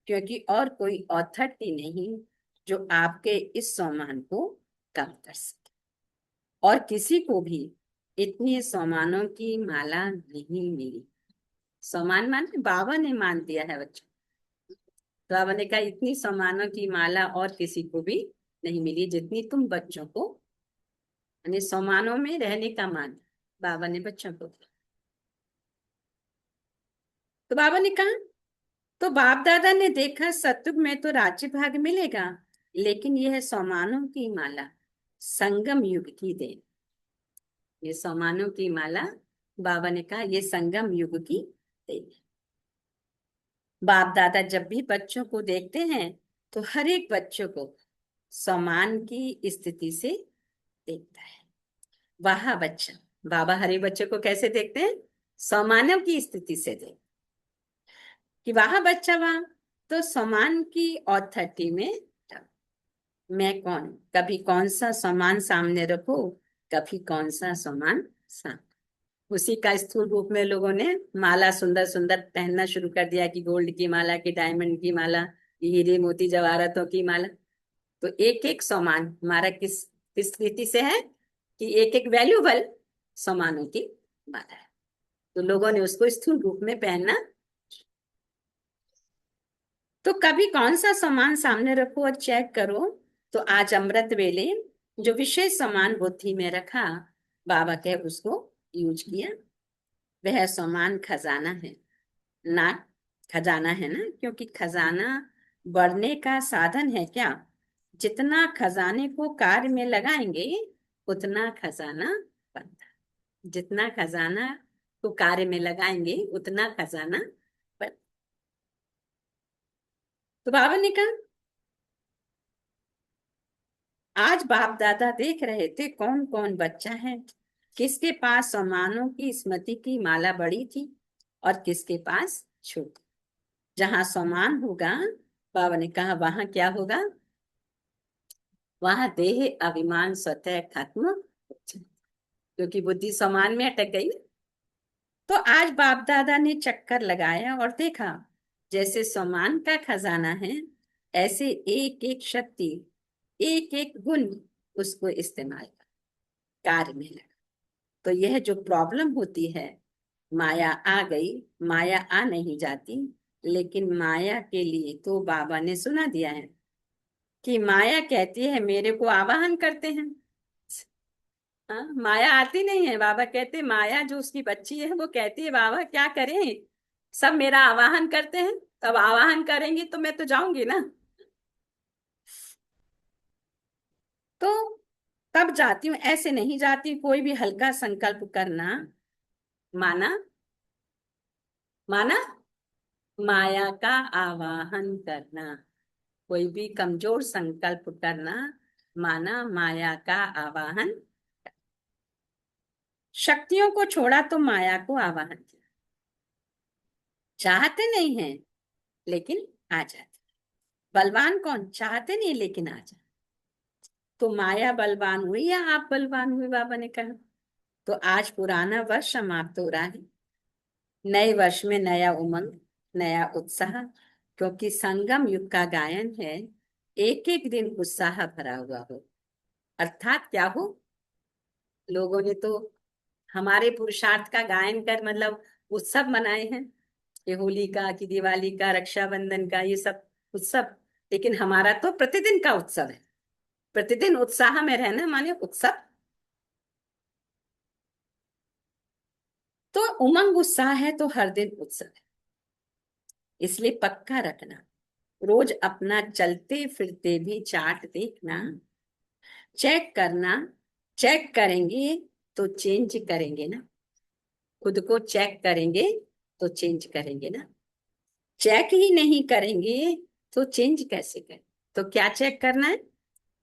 क्योंकि और कोई अथॉरिटी नहीं जो आपके इस सामान को कम कर सके। और किसी को भी इतनी सामानों की माला नहीं मिली। सामान माने बाबा ने मान दिया है बच्चों। तो बाबा ने कहा इतनी सामानों की माला और किसी को भी नहीं मिली जितनी तुम बच्चों को, यानी सामानों में रहने का मान बाबा ने बच्चों को दिया। तो बाबा ने कहा, तो बाप दादा ने देखा सतयुग में तो राज्य भाग मिलेगा, लेकिन यह सामानों की माला संगम युग की देन। ये सामानों की माला, बाबा ने कहा ये संगम युग की देन। बाप दादा जब भी बच्चों को देखते हैं तो हर एक बच्चों को समान की स्थिति से देखता है। वाह बच्चा, बाबा हर एक बच्चे को कैसे देखते हैं? समानव की स्थिति से देखते, कि वाह बच्चा वाह, तो समान की ऑथोरिटी में मैं कौन, कभी कौन सा सामान सामने रखो, कभी कौन सा सामान सामने। उसी का स्थूल रूप में लोगों ने माला सुंदर सुंदर पहनना शुरू कर दिया, कि गोल्ड की माला, की डायमंड की माला, की हीरे मोती जवाहरातों की माला। तो एक एक सामान हमारा किस किस स्थिति से है? कि एक एक वैल्यूबल सामानों की माला है, तो लोगों ने उसको स्थूल रूप में पहनना। तो कभी कौन सा सामान सामने रखो और चेक करो। तो आज अमृत वेले जो विशेष सामान बुद्धि में रखा, बाबा के उसको यूज किया। वह सामान खजाना है ना, खजाना है ना, क्योंकि खजाना बढ़ने का साधन है क्या? जितना खजाने को कार्य में लगाएंगे उतना खजाना बनता है। जितना खजाना को कार्य में लगाएंगे उतना खजाना बनता। तो बाबा ने कहा आज बाप दादा देख रहे थे कौन कौन बच्चा है, किसके पास सामानों की स्मृति की माला बड़ी थी और किसके पास छोटी। जहां सामान होगा, बाबा ने कहा वहां क्या होगा? वहां देह अभिमान स्वतः खत्म हो जाए, क्योंकि बुद्धि सामान में अटक गई। तो आज बाप दादा ने चक्कर लगाया और देखा जैसे सामान का खजाना है, ऐसे एक एक शक्ति, एक एक गुण उसको इस्तेमाल कर कार्य में लगा। तो यह जो प्रॉब्लम होती है, माया आ गई, माया आ नहीं जाती। लेकिन माया के लिए तो बाबा ने सुना दिया है कि माया कहती है मेरे को आवाहन करते हैं। हाँ, माया आती नहीं है। बाबा कहते माया जो उसकी बच्ची है वो कहती है बाबा क्या करें, सब मेरा आवाहन करते हैं, तब आवाहन करेंगी तो मैं तो जाऊंगी ना। तो तब जाती हूँ, ऐसे नहीं जाती। कोई भी हल्का संकल्प करना, माना, माना, माया का आवाहन करना, कोई भी कमजोर संकल्प करना माना माया का आवाहन। शक्तियों को छोड़ा तो माया को आवाहन किया। चाहते नहीं हैं लेकिन आ जाते। बलवान कौन, चाहते नहीं लेकिन आ जाते। तो माया बलवान हुई या आप बलवान हुए, बाबा ने कहा। तो आज पुराना वर्ष समाप्त हो रहा है। नए वर्ष में नया उमंग, नया उत्साह, क्योंकि संगम युग का गायन है। एक एक दिन उत्साह भरा हुआ हो। अर्थात क्या हो, लोगों ने तो हमारे पुरुषार्थ का गायन कर मतलब उत्सव मनाए हैं, ये होली का कि दिवाली का, रक्षाबंधन का, ये सब उत्सव। लेकिन हमारा तो प्रतिदिन का उत्सव है। प्रतिदिन उत्साह में रहना माने उत्सव। तो उमंग उत्साह है तो हर दिन उत्सव है। इसलिए पक्का रखना, रोज अपना चलते फिरते भी चार्ट देखना, चेक करना। चेक करेंगे तो चेंज करेंगे ना। खुद को चेक करेंगे तो चेंज करेंगे ना। चेक ही नहीं करेंगे तो चेंज कैसे करें। तो क्या चेक करना है,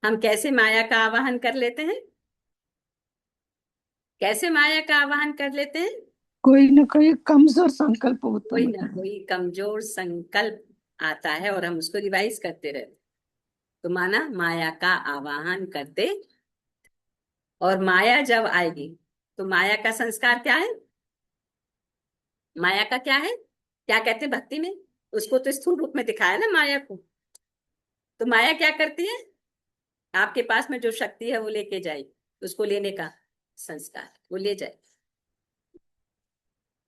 हम कैसे माया का आवाहन कर लेते हैं। कैसे माया का आवाहन कर लेते हैं।
कोई ना कोई कमजोर संकल्प
कोई
उत्पन्न
ना
करना।
कोई कमजोर संकल्प आता है और हम उसको रिवाइज करते रहते। तो माना माया का आवाहन करते। और माया जब आएगी तो माया का संस्कार क्या है। माया का क्या है, क्या कहते हैं भक्ति में, उसको तो स्थूल रूप में दिखाया ना माया को। तो माया क्या करती है, आपके पास में जो शक्ति है वो लेके जाए, उसको लेने का संस्कार, वो ले जाए।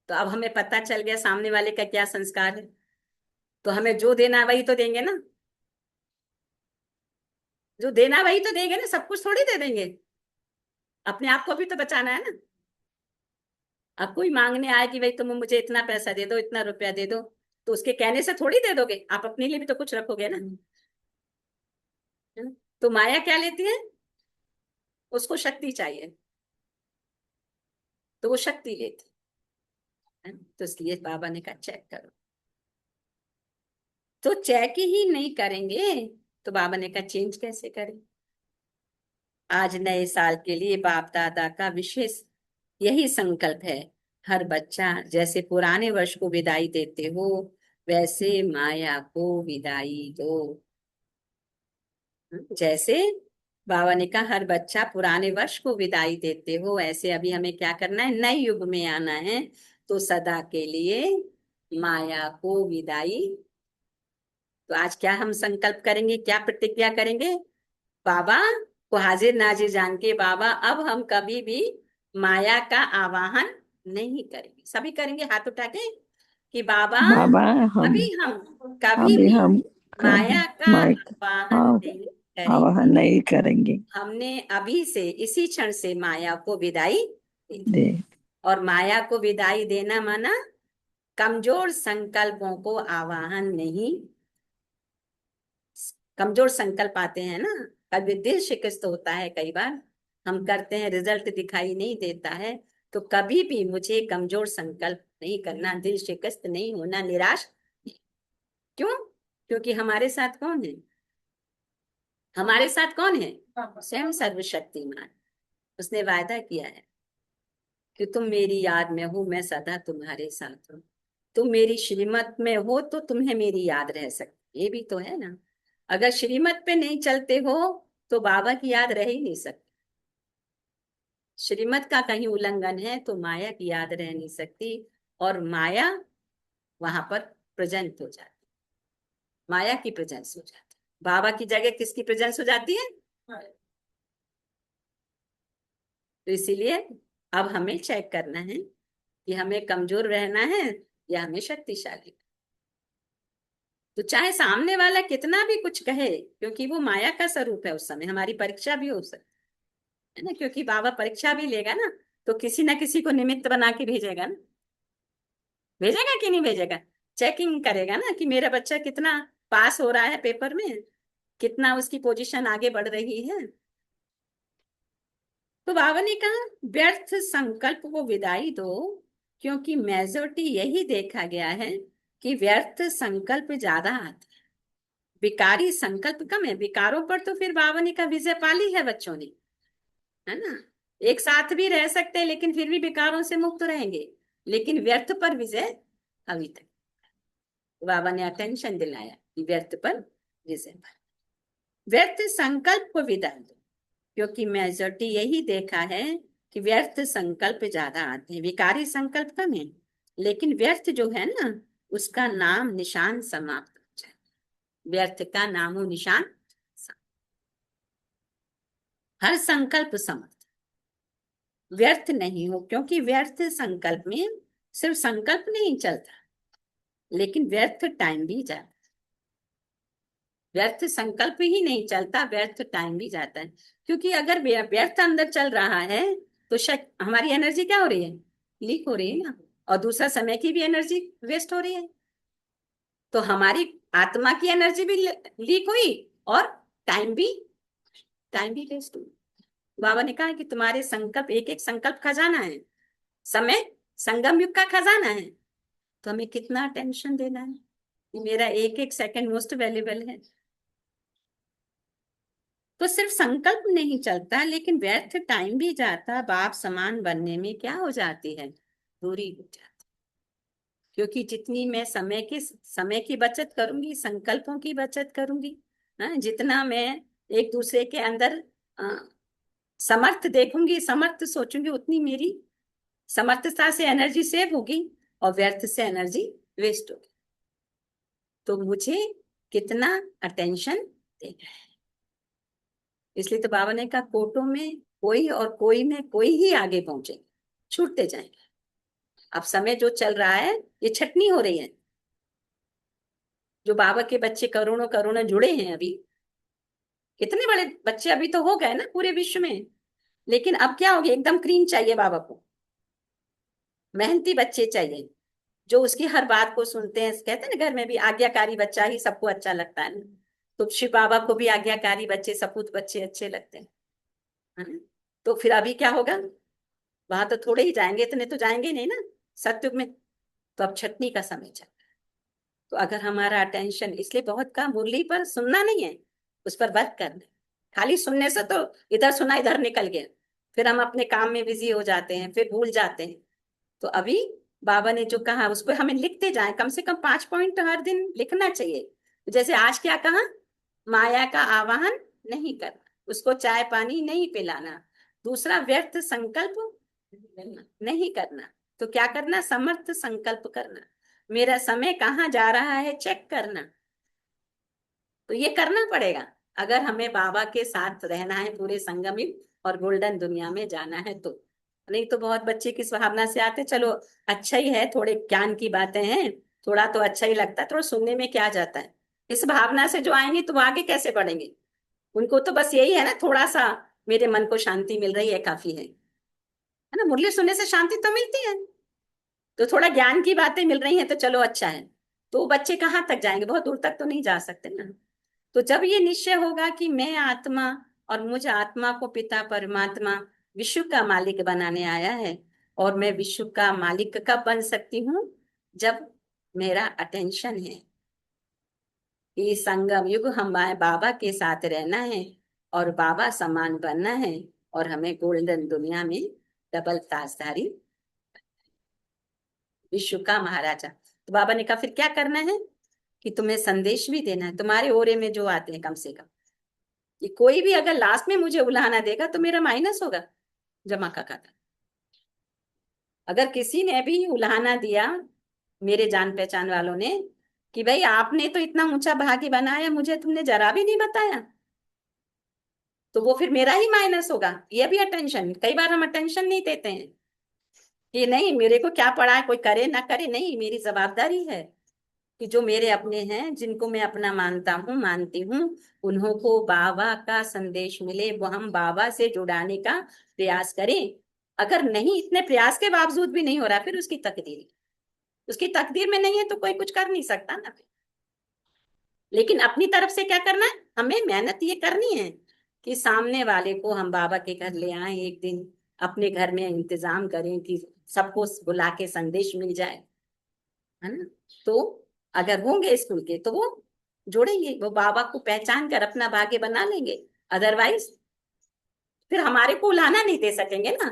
तो अब हमें पता चल गया सामने वाले का क्या संस्कार है। तो हमें जो देना है वही तो देंगे ना। जो देना है वही तो देंगे ना, सब कुछ थोड़ी दे देंगे। अपने आप को भी तो बचाना है ना। अब कोई मांगने आए कि भाई तुम मुझे इतना पैसा दे दो, इतना रुपया दे दो, तो उसके कहने से थोड़ी दे दोगे, आप अपने लिए भी तो कुछ रखोगे ना। है ना? तो माया क्या लेती है, उसको शक्ति चाहिए, तो वो शक्ति लेती है ना? तो इसलिए बाबा ने कहा चेक करो। तो चेक ही नहीं करेंगे तो बाबा ने कहा चेंज कैसे करें। आज नए साल के लिए बाप दादा का विशेष यही संकल्प है। हर बच्चा जैसे पुराने वर्ष को विदाई देते हो, वैसे माया को विदाई दो। जैसे बाबा ने कहा हर बच्चा पुराने वर्ष को विदाई देते हो, ऐसे अभी हमें क्या करना है, नए युग में आना है। तो सदा के लिए माया को विदाई। तो आज क्या हम संकल्प करेंगे, क्या प्रतिज्ञा करेंगे। बाबा को हाजिर नाजिर जान के, बाबा अब हम कभी भी माया का आवाहन नहीं करेंगे। सभी करेंगे हाथ उठा के कि बाबा
बाबा हम
अभी हम कभी
अभी
भी
हम कभी
माया का
माइक
आवाहन नहीं
आवाहन
करेंगे।
नहीं करेंगे।
हमने अभी से इसी क्षण से माया को विदाई दे दी।
दे
और माया को विदाई देना माना कमजोर संकल्पों को आवाहन नहीं। कमजोर संकल्प आते हैं ना, कभी दिल शिकस्त होता है, कई बार हम करते हैं रिजल्ट दिखाई नहीं देता है। तो कभी भी मुझे कमजोर संकल्प नहीं करना, दिल शिकस्त नहीं होना, निराश नहीं। क्यों, क्योंकि हमारे साथ कौन है, हमारे साथ कौन है, स्वयं सर्वशक्तिमान। उसने वायदा किया है कि तुम मेरी याद में हो, मैं सदा तुम्हारे साथ हूँ। तुम मेरी श्रीमत में हो तो तुम्हें मेरी याद रह सकती, ये भी तो है ना। अगर श्रीमत पे नहीं चलते हो तो बाबा की याद रह ही नहीं सकती। श्रीमत का कहीं उल्लंघन है तो माया की याद रह नहीं सकती। और माया वहां पर प्रेजेंट हो जाती, माया की प्रेजेंस हो जाती। बाबा की जगह किसकी प्रेजेंस हो जाती है। तो इसीलिए अब हमें चेक करना है कि हमें कमजोर रहना है या हमें शक्तिशाली। तो चाहे सामने वाला कितना भी कुछ कहे, क्योंकि वो माया का स्वरूप है, उस समय हमारी परीक्षा भी हो सकती है ना। क्योंकि बाबा परीक्षा भी लेगा ना, तो किसी ना किसी को निमित्त बना के भेजेगा ना। भेजेगा कि नहीं भेजेगा, चेकिंग करेगा ना कि मेरा बच्चा कितना पास हो रहा है पेपर में, कितना उसकी पोजीशन आगे बढ़ रही है। तो बाबा ने कहा व्यर्थ संकल्प को विदाई दो, क्योंकि मेजोरिटी यही देखा गया है कि व्यर्थ संकल्प ज्यादा आते हैं। विकारी संकल्प कम है। विकारों पर तो फिर बाबा ने का विजय पाली है बच्चों ने, है ना। एक साथ भी रह सकते हैं लेकिन फिर भी विकारों से मुक्त रहेंगे, लेकिन व्यर्थ पर विजय अभी तक बाबा ने अटेंशन दिलाया कि व्यर्थ पर विजय पाली। व्यर्थ संकल्प को विदा दो, क्योंकि मेजोरिटी यही देखा है कि व्यर्थ संकल्प ज्यादा आते हैं, विकारी संकल्प कम है, लेकिन व्यर्थ जो है ना उसका नाम निशान समाप्त हो जाए। व्यर्थ का नामो निशान हर संकल्प समर्थ, व्यर्थ नहीं हो, क्योंकि व्यर्थ संकल्प में सिर्फ संकल्प नहीं चलता, लेकिन व्यर्थ टाइम भी जाता। व्यर्थ संकल्प ही नहीं चलता, व्यर्थ टाइम भी जाता है। क्योंकि अगर व्यर्थ अंदर चल रहा है तो हमारी एनर्जी क्या हो रही है, लीक हो रही है ना, और दूसरा समय की भी एनर्जी वेस्ट हो रही है। तो हमारी आत्मा की एनर्जी भी लीक हुई और टाइम भी टाइम भी वेस्ट हुई। बाबा ने कहा कि तुम्हारे संकल्प, एक एक संकल्प खजाना है, समय संगम युग का खजाना है। तो हमें कितना टेंशन देना है कि मेरा एक एक सेकंड मोस्ट वैल्यूबल है। तो सिर्फ संकल्प नहीं चलता, लेकिन व्यर्थ टाइम भी जाता, बाप समान बनने में क्या हो जाती है, दूरी हो जाती। क्योंकि जितनी मैं समय की बचत करूंगी, संकल्पों की बचत करूंगी, हाँ, जितना मैं एक दूसरे के अंदर समर्थ देखूंगी, समर्थ सोचूंगी, उतनी मेरी समर्थता से एनर्जी सेव होगी और व्यर्थ से एनर्जी वेस्ट होगी। तो मुझे कितना अटेंशन देना है। इसलिए तो बाबा ने कहा कोटों में कोई और कोई में कोई ही आगे पहुंचे, छूटते जाएंगे। अब समय जो चल रहा है ये छटनी हो रही है। जो बाबा के बच्चे करोड़ों करोड़ों जुड़े हैं, अभी कितने बड़े बच्चे अभी तो हो गए ना पूरे विश्व में, लेकिन अब क्या हो गया, एकदम क्लीन चाहिए बाबा को, मेहनती बच्चे चाहिए जो उसकी हर बात को सुनते हैं। कहते हैं ना घर में भी आज्ञाकारी बच्चा ही सबको अच्छा लगता है ना, तो शिव बाबा को भी आज्ञाकारी बच्चे, सपूत बच्चे अच्छे लगते हैं, है ना। तो फिर अभी क्या होगा, वहां तो थोड़े ही जाएंगे, इतने तो जाएंगे नहीं ना सतयुग में। तो अब छटनी का समय चल रहा है। तो अगर हमारा अटेंशन, इसलिए बहुत का मुरली पर सुनना नहीं है, उस पर वर्क करना है। खाली सुनने से तो इधर सुना इधर निकल गया, फिर हम अपने काम में बिजी हो जाते हैं, फिर भूल जाते हैं। तो अभी बाबा ने जो कहा उसको हमें लिखते जाए, कम से कम 5 पॉइंट हर दिन लिखना चाहिए। जैसे आज क्या कहा, माया का आवाहन नहीं करना, उसको चाय पानी नहीं पिलाना, दूसरा व्यर्थ संकल्प नहीं करना। तो क्या करना, समर्थ संकल्प करना, मेरा समय कहाँ जा रहा है चेक करना। तो ये करना पड़ेगा अगर हमें बाबा के साथ रहना है पूरे संगम युग और गोल्डन दुनिया में जाना है तो। नहीं तो बहुत बच्चे किस भावना से आते, चलो अच्छा ही है, थोड़े ज्ञान की बातें हैं, थोड़ा तो अच्छा ही लगता है, थोड़ा सुनने में क्या जाता है, इस भावना से जो आएंगे तो वो आगे कैसे बढ़ेंगे। उनको तो बस यही है ना, थोड़ा सा मेरे मन को शांति मिल रही है काफी है ना, मुरली सुनने से शांति तो मिलती है, तो थोड़ा ज्ञान की बातें मिल रही हैं तो चलो अच्छा है। तो बच्चे कहाँ तक जाएंगे, बहुत दूर तक तो नहीं जा सकते ना। तो जब ये निश्चय होगा कि मैं आत्मा और मुझ आत्मा को पिता परमात्मा विश्व का मालिक बनाने आया है, और मैं विश्व का मालिक कब बन सकती हूँ, जब मेरा अटेंशन है कि संगम युग हम बाबा के साथ रहना है और बाबा समान बनना है, और हमें गोल्डन दुनिया में डबल ताजधारी विश्व का महाराजा। तो बाबा ने कहा फिर क्या करना है कि तुम्हें संदेश भी देना है तुम्हारे ओरे में जो आते हैं, कम से कम कि कोई भी अगर लास्ट में मुझे उलाहना देगा तो मेरा माइनस होगा जमा का खाता। अगर किसी ने भी उलाहना दिया, मेरे जान पहचान वालों ने, कि भाई आपने तो इतना ऊंचा भाग्य बनाया, मुझे तुमने जरा भी नहीं बताया, तो वो फिर मेरा ही माइनस होगा। ये भी अटेंशन, कई बार हम अटेंशन नहीं देते हैं कि नहीं मेरे को क्या पड़ा है, कोई करे ना करे, नहीं मेरी जवाबदारी है कि जो मेरे अपने हैं, जिनको मैं अपना मानता हूँ मानती हूँ, उन्हों को बाबा का संदेश मिले, वो हम बाबा से जुड़ाने का प्रयास करें। अगर नहीं, इतने प्रयास के बावजूद भी नहीं हो रहा, फिर उसकी तकदीर में नहीं है तो कोई कुछ कर नहीं सकता ना। लेकिन अपनी तरफ से क्या करना है, हमें मेहनत ये करनी है कि सामने वाले को हम बाबा के घर ले आए, एक दिन अपने घर में इंतजाम करें कि सबको बुला के संदेश मिल जाए, है ना। तो अगर होंगे स्कूल के तो वो जोड़ेंगे, वो बाबा को पहचान कर अपना भाग्य बना लेंगे। अदरवाइज फिर हमारे को उलाना नहीं दे सकेंगे ना।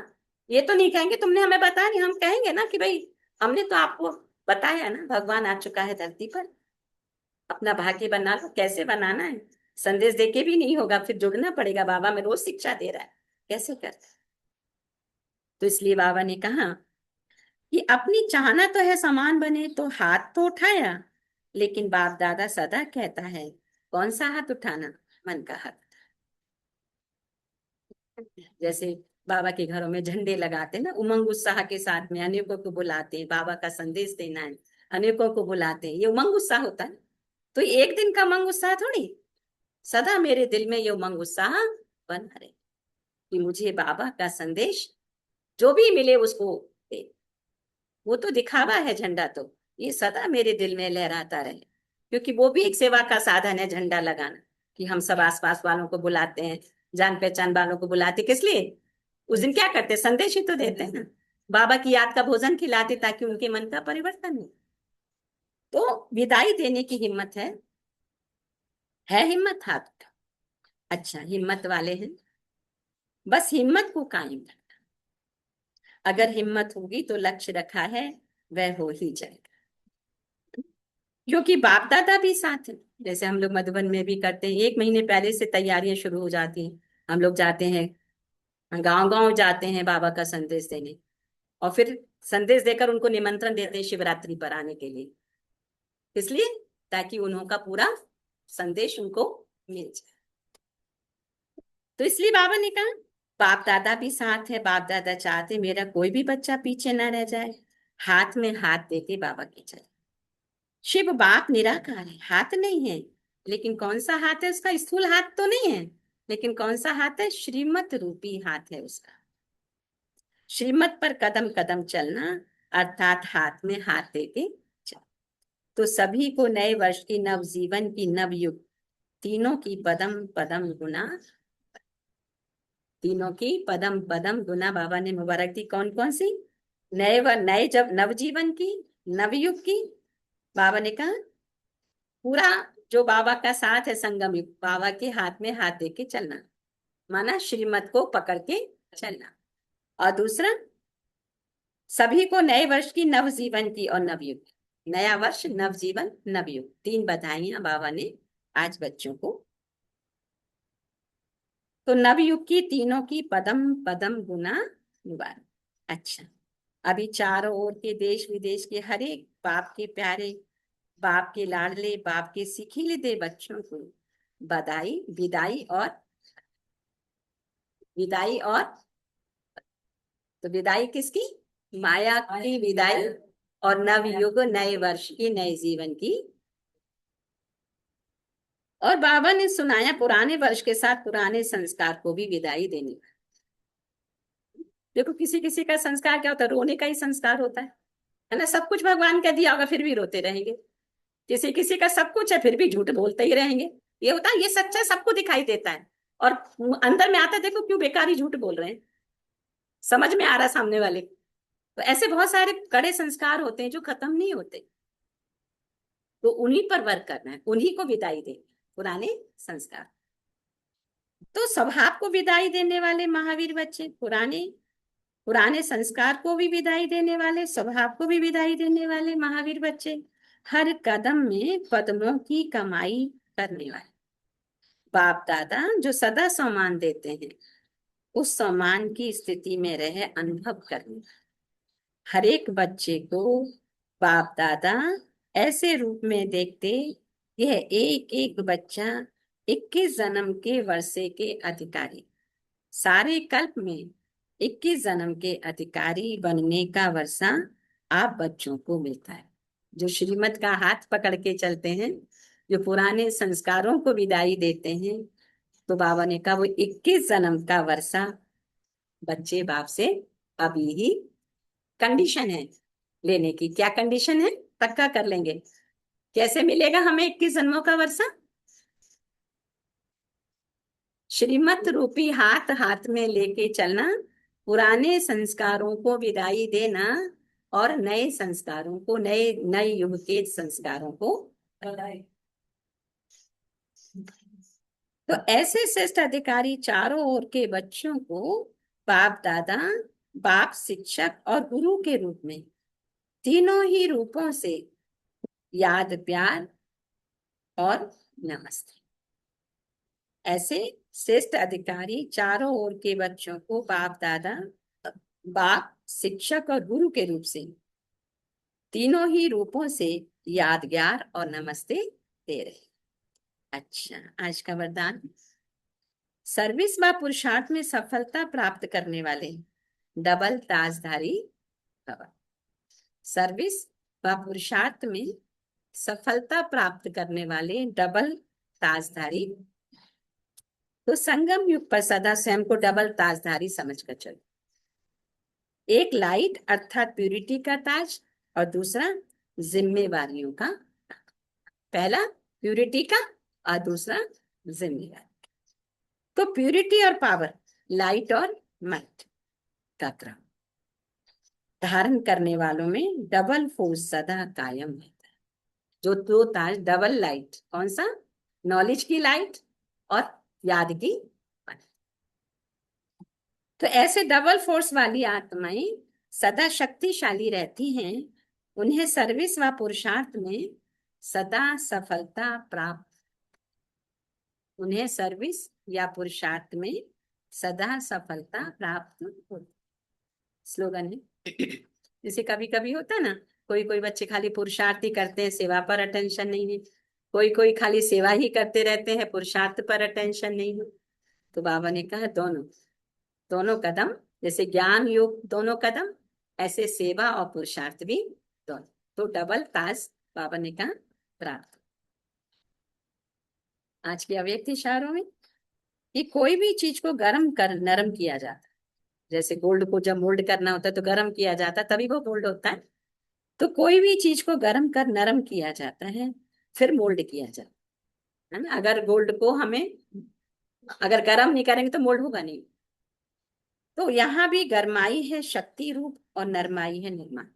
ये तो नहीं कहेंगे तुमने हमें बताया नहीं, हम कहेंगे ना कि भाई हमने तो आपको बताया ना, भगवान आ चुका है धरती पर, अपना भाग्य बना लो। कैसे बनाना है, संदेश देके भी नहीं होगा, फिर जुड़ना पड़ेगा। बाबा में रोज शिक्षा दे रहा है, कैसे करता है। तो इसलिए बाबा ने कहा कि अपनी चाहना तो है समान बने, तो हाथ तो उठाया, लेकिन बाप दादा सदा कहता है कौन सा हाथ उठाना, मन का हाथ। जैसे बाबा के घरों में झंडे लगाते हैं ना, उमंग उत्साह के साथ में अनेकों को बुलाते हैं, बाबा का संदेश देना है, अनेकों को बुलाते हैं, ये उमंग उत्साह होता है। तो एक दिन का उमंग उत्साह थोड़ी, सदा मेरे दिल में ये उमंग उत्साह बना रहे कि मुझे बाबा का संदेश जो भी मिले उसको दे। वो तो दिखावा है झंडा, तो ये सदा मेरे दिल में लहराता रहे, क्योंकि वो भी एक सेवा का साधन है झंडा लगाना। कि हम सब आसपास वालों को बुलाते हैं, जान पहचान वालों को बुलाते, किस लिए? उस दिन क्या करते, संदेश ही तो देते हैं ना, बाबा की याद का भोजन खिलाते ताकि उनके मन का परिवर्तन हो। तो विदाई देने की हिम्मत है हिम्मत हाथ। अच्छा, हिम्मत वाले हैं, बस हिम्मत को कायम रखना। अगर हिम्मत होगी तो लक्ष्य रखा है वह हो ही जाएगा, क्योंकि बाप दादा भी साथ हैं। जैसे हम लोग मधुबन में भी करते हैं, 1 महीने पहले से तैयारियां शुरू हो जाती हैं। हम लोग जाते हैं, गांव गांव जाते हैं बाबा का संदेश देने, और फिर संदेश देकर उनको निमंत्रण देते हैं शिवरात्रि पर आने के लिए। इसलिए ताकि उन्हों का पूरा संदेश उनको मिल जाए। तो इसलिए बाबा ने कहा बाप दादा भी साथ है, बाप दादा चाहते मेरा कोई भी बच्चा पीछे ना रह जाए। हाथ में हाथ देके बाबा के चले। शिव बाप निराकार है, हाथ नहीं है, लेकिन कौन सा हाथ है उसका? स्थूल हाथ तो नहीं है, लेकिन कौन सा हाथ है? श्रीमत रूपी हाथ है उसका। श्रीमत पर कदम कदम चलना, अर्थात हाथ में हाथ देके चल। तो सभी को नए वर्ष की, नव जीवन की, नव युग, तीनों की पदम पदम गुना, तीनों की पदम पदम गुना बाबा ने मुबारक दी। कौन कौन सी? नए जब नवजीवन की, नवयुग की। बाबा ने कहा पूरा जो बाबा का साथ है संगम युग, बाबा के हाथ में हाथ देके चलना, माना श्रीमत को पकड़ के चलना। और दूसरा, सभी को नए वर्ष की, नव जीवन की और नवयुग की। नया वर्ष, नव जीवन, नवयुग, 3 बधाइयां बाबा ने आज बच्चों को। तो नवयुग की तीनों की पदम पदम गुना मुबारक। अच्छा, अभी चारों ओर के देश विदेश के हर एक बाप के प्यारे, बाप के लाडले, बाप के सिखिले दे बच्चों को बधाई, विदाई और। तो विदाई किसकी? माया की विदाई, और नव युग, नए वर्ष की, नए जीवन की। और बाबा ने सुनाया पुराने वर्ष के साथ पुराने संस्कार को भी विदाई देनी। देखो किसी किसी का संस्कार क्या होता है, रोने का ही संस्कार होता है ना। सब कुछ भगवान का दिया होगा फिर भी रोते रहेंगे। किसी किसी का सब कुछ है फिर भी झूठ बोलते ही रहेंगे। ये होता है, ये सच्चा सबको दिखाई देता है, और अंदर में आता है देखो क्यों बेकार ही झूठ बोल रहे हैं, समझ में आ रहा है सामने वाले। तो ऐसे बहुत सारे कड़े संस्कार होते हैं जो खत्म नहीं होते। तो उन्हीं पर वर्क करना है, उन्हीं को विदाई देनी, पुराने संस्कार। तो स्वभाव को विदाई देने वाले महावीर बच्चे, पुराने पुराने संस्कार को भी विदाई देने वाले, स्वभाव को भी विदाई देने वाले महावीर बच्चे, हर कदम में पद्मों की कमाई करने वाले बाप दादा जो सदा सम्मान देते हैं, उस सम्मान की स्थिति में रहे अनुभव करने। हर एक बच्चे को बाप दादा ऐसे रूप में देखते, यह एक एक बच्चा 21 जन्म के वर्षे के अधिकारी, सारे कल्प में 21 जन्म के अधिकारी बनने का वर्षा आप बच्चों को मिलता है। जो श्रीमत का हाथ पकड़ के चलते हैं, जो पुराने संस्कारों को विदाई देते हैं, तो बाबा ने कहा वो 21 जन्म का वर्षा बच्चे बाप से अभी ही। कंडीशन है लेने की, क्या कंडीशन है? पक्का कर लेंगे। कैसे मिलेगा हमें 21 जन्मों का वर्षा? श्रीमत रूपी हाथ हाथ में लेके चलना, पुराने संस्कारों को विदाई देना, और नए संस्कारों को, नए नए युग के संस्कारों को तो ऐसे श्रेष्ठ अधिकारी चारों ओर के बच्चों को बाप दादा, बाप शिक्षक और गुरु के रूप में तीनों ही रूपों से याद, प्यार और नमस्ते। ऐसे श्रेष्ठ अधिकारी चारों ओर के बच्चों को बाप दादा, बाप शिक्षक और गुरु के रूप से तीनों ही रूपों से याद, प्यार और नमस्ते दे रहे। अच्छा, आज का वरदान। सर्विस व पुरुषार्थ में सफलता प्राप्त करने वाले डबल ताजधारी भव। सर्विस व पुरुषार्थ में सफलता प्राप्त करने वाले डबल ताजधारी। तो संगम युग पर सदा स्वयं को डबल ताजधारी समझकर चलो। एक लाइट अर्थात प्यूरिटी का ताज और दूसरा जिम्मेवारियों का। पहला प्यूरिटी का और दूसरा जिम्मेवारी। तो प्यूरिटी और पावर, लाइट और माइट का क्रम धारण करने वालों में डबल फोर्स सदा कायम रहता है। जो दो ताज, डबल लाइट, कौन सा? नॉलेज की लाइट और याद की। तो ऐसे डबल फोर्स वाली आत्माएं सदा शक्तिशाली रहती हैं। उन्हें सर्विस व पुरुषार्थ में सदा सफलता प्राप्त, उन्हें सर्विस या पुरुषार्थ में सदा सफलता प्राप्त होती। स्लोगन है। जैसे कभी कभी होता है ना, कोई कोई बच्चे खाली पुरुषार्थ ही करते हैं, सेवा पर अटेंशन नहीं है। कोई कोई खाली सेवा ही करते रहते हैं, पुरुषार्थ पर अटेंशन नहीं है। तो बाबा ने कहा दोनों दोनों कदम, जैसे ज्ञान योग दोनों कदम, ऐसे सेवा और पुरुषार्थ भी दोनों। तो डबल ताज बाबा ने कहा प्राप्त। आज के अव्यक्त इशारों में कि कोई भी चीज को गर्म कर नरम किया जाता है। जैसे गोल्ड को जब मोल्ड करना होता है तो गर्म किया जाता है, तभी वो गोल्ड होता है। तो कोई भी चीज को गर्म कर नरम किया जाता है, फिर मोल्ड किया जाता है ना। अगर गोल्ड को हमें अगर गर्म नहीं करेंगे तो मोल्ड होगा नहीं। तो यहाँ भी गर्माई है शक्ति रूप और नरमाई है निर्माण।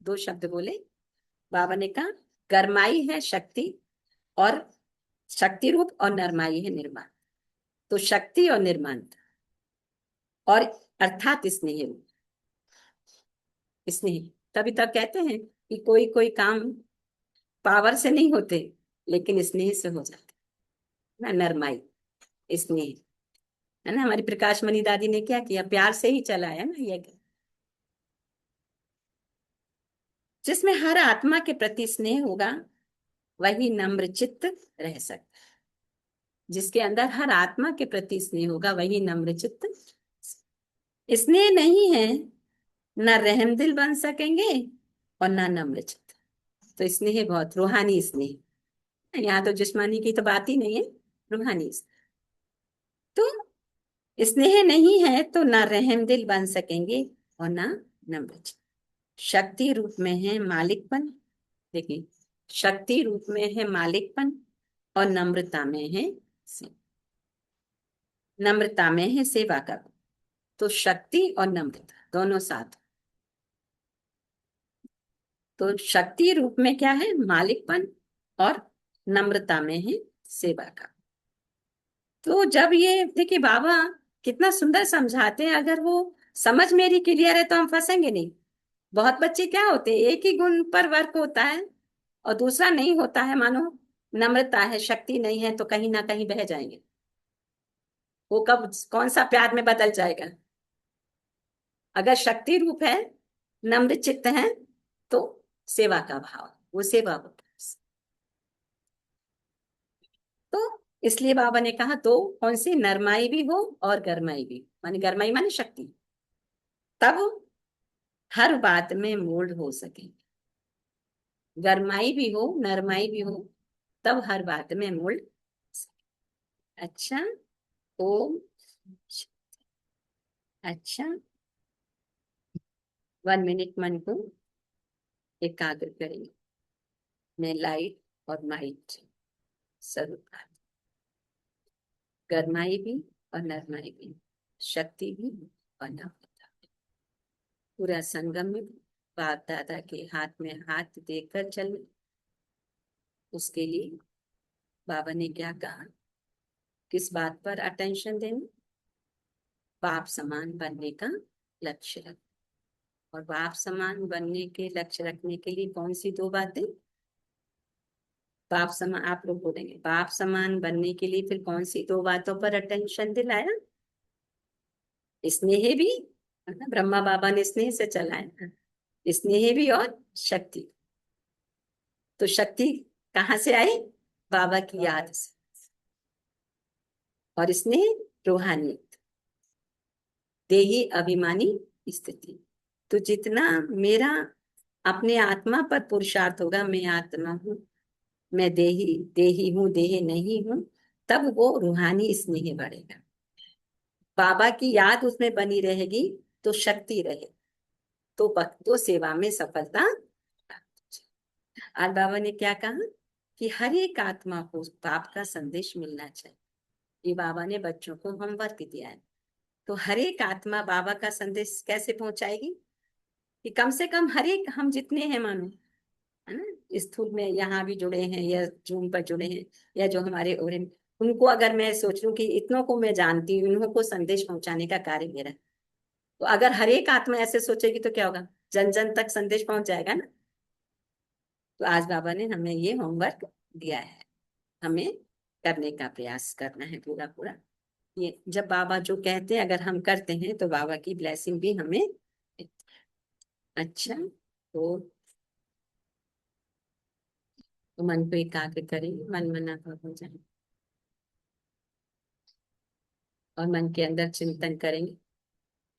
दो शब्द बोले बाबा ने कहा, गर्माई है शक्ति और शक्ति रूप और नरमाई है निर्माण। तो शक्ति और निर्माण और अर्थात स्नेह रूप। स्नेह तभी तक कहते हैं कि कोई कोई काम पावर से नहीं होते, लेकिन स्नेह से हो जाते ना। नरमाई, स्नेह, है ना। हमारी प्रकाश मणि दादी ने क्या किया, प्यार से ही चलाया ना ये। जिसमें हर आत्मा के प्रति स्नेह होगा वही नम्र चित्त रह सकता है। जिसके अंदर हर आत्मा के प्रति स्नेह होगा वही नम्र चित्त। स्नेह नहीं है, न रहमदिल बन सकेंगे और न नम्र चित्त। तो स्नेह बहुत रूहानी स्नेह, यहाँ तो जिस्मानी की तो बात ही नहीं है, रूहानी स्नेह। तो स्नेह नहीं है तो ना रहमदिल बन सकेंगे और ना नम्र। शक्ति रूप में है मालिकपन। देखिए, शक्ति रूप में है मालिकपन और नम्रता में है नम्रता में है सेवा का। तो शक्ति और नम्रता दोनों साथ। तो शक्ति रूप में क्या है, मालिकपन, और नम्रता में है सेवा का। तो जब ये देखिए बाबा कितना सुंदर समझाते हैं, अगर वो समझ मेरी क्लियर है तो हम फंसेंगे नहीं। बहुत बच्चे क्या होते हैं, एक ही गुण पर वर्क होता है और दूसरा नहीं होता है, मानो नम्रता है, शक्ति नहीं है, तो कहीं ना कहीं बह जाएंगे। वो कब कौन सा प्यार में बदल जाएगा। अगर शक्ति रूप है, नम्र चित्त है, तो सेवा का भाव, वो सेवा होता है। तो इसलिए बाबा ने कहा तो कौन सी, नरमाई भी हो और गरमाई भी, माने गरमाई माने शक्ति, तब हर बात में मोल्ड हो सके। गरमाई भी हो, नरमाई भी हो, तब हर बात में मोल्ड। अच्छा, ओम। अच्छा, 1 मिनट मन को एकाग्र करेंगे। मैं लाइट और माइट स्वरूप, गरमाई भी और नरमाई भी, शक्ति भी और नम्रता। पूरा संगम में बाप दादा के हाथ में हाथ देकर चलना। उसके लिए बाबा ने क्या कहा, किस बात पर अटेंशन देना? बाप समान बनने का लक्ष्य रख। और बाप समान बनने के लक्ष्य रखने के लिए कौन सी दो बातें? बाप समान, आप लोग बोलेंगे बाप समान बनने के लिए फिर कौन सी दो बातों पर अटेंशन दिलाया? स्नेह भी, है ना, ब्रह्मा बाबा ने स्नेह से चलाया, स्नेह भी और शक्ति। तो शक्ति कहाँ से आई? बाबा की याद से। और स्नेह रूहानियत, देही अभिमानी स्थिति। तो जितना मेरा अपने आत्मा पर पुरुषार्थ होगा, मैं आत्मा हूँ, मैं देही देही हूँ, देह नहीं हूँ, तब वो रूहानी स्नेह बढ़ेगा। बाबा की याद उसमें बनी रहेगी तो शक्ति रहे, तो भक्तों सेवा में सफलता। आज बाबा ने क्या कहा कि हर एक आत्मा को बाप का संदेश मिलना चाहिए। ये बाबा ने बच्चों को होमवर्क दिया है। तो हर एक आत्मा बाबा का संदेश कैसे पहुंचाएगी? कि कम से कम हर एक, हम जितने हैं मानो, है ना, स्थूल में यहाँ भी जुड़े हैं या जूम पर जुड़े हैं, या जो हमारे ओरे में, उनको अगर मैं सोच लूं कि इतनों को मैं जानती हूँ, उन्हों को संदेश पहुंचाने का कार्य मेरा है। तो अगर हर एक आत्मा ऐसे सोचेगी तो क्या होगा? जन जन तक संदेश पहुंच जाएगा ना। तो आज बाबा ने हमें ये होमवर्क दिया है, हमें करने का प्रयास करना है पूरा पूरा। ये जब बाबा जो कहते हैं अगर हम करते हैं तो बाबा की ब्लेसिंग भी हमें। अच्छा, तो मन को एकाग्र करेंगे, मन मनाभाव हो जाए, और मन के अंदर चिंतन करेंगे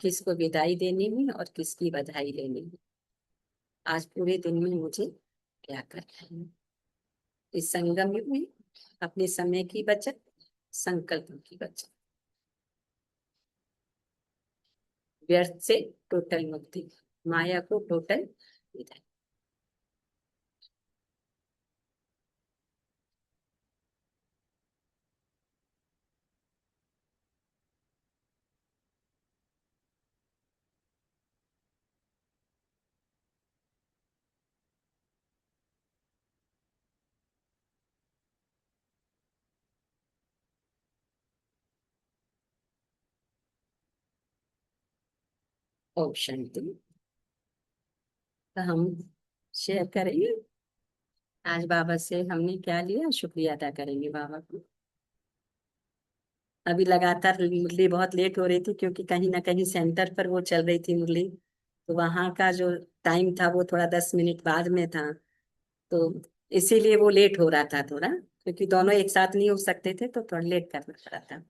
किसको विदाई देनी है और किसकी बधाई लेनी है। आज पूरे दिन में मुझे क्या करना है? इस संगम युग में अपने समय की बचत, संकल्पों की बचत, व्यर्थ से टोटल मुक्ति, माया को टोटल विदाई। ओम शांति। तो हम शेयर करेंगे आज बाबा से हमने क्या लिया, शुक्रिया अदा करेंगे बाबा को। अभी लगातार मुरली बहुत लेट हो रही थी क्योंकि कहीं ना कहीं सेंटर पर वो चल रही थी मुरली, तो वहां का जो टाइम था वो थोड़ा 10 मिनट बाद में था, तो इसीलिए वो लेट हो रहा था थोड़ा, क्योंकि दोनों एक साथ नहीं हो सकते थे तो थोड़ा लेट करना पड़ा था।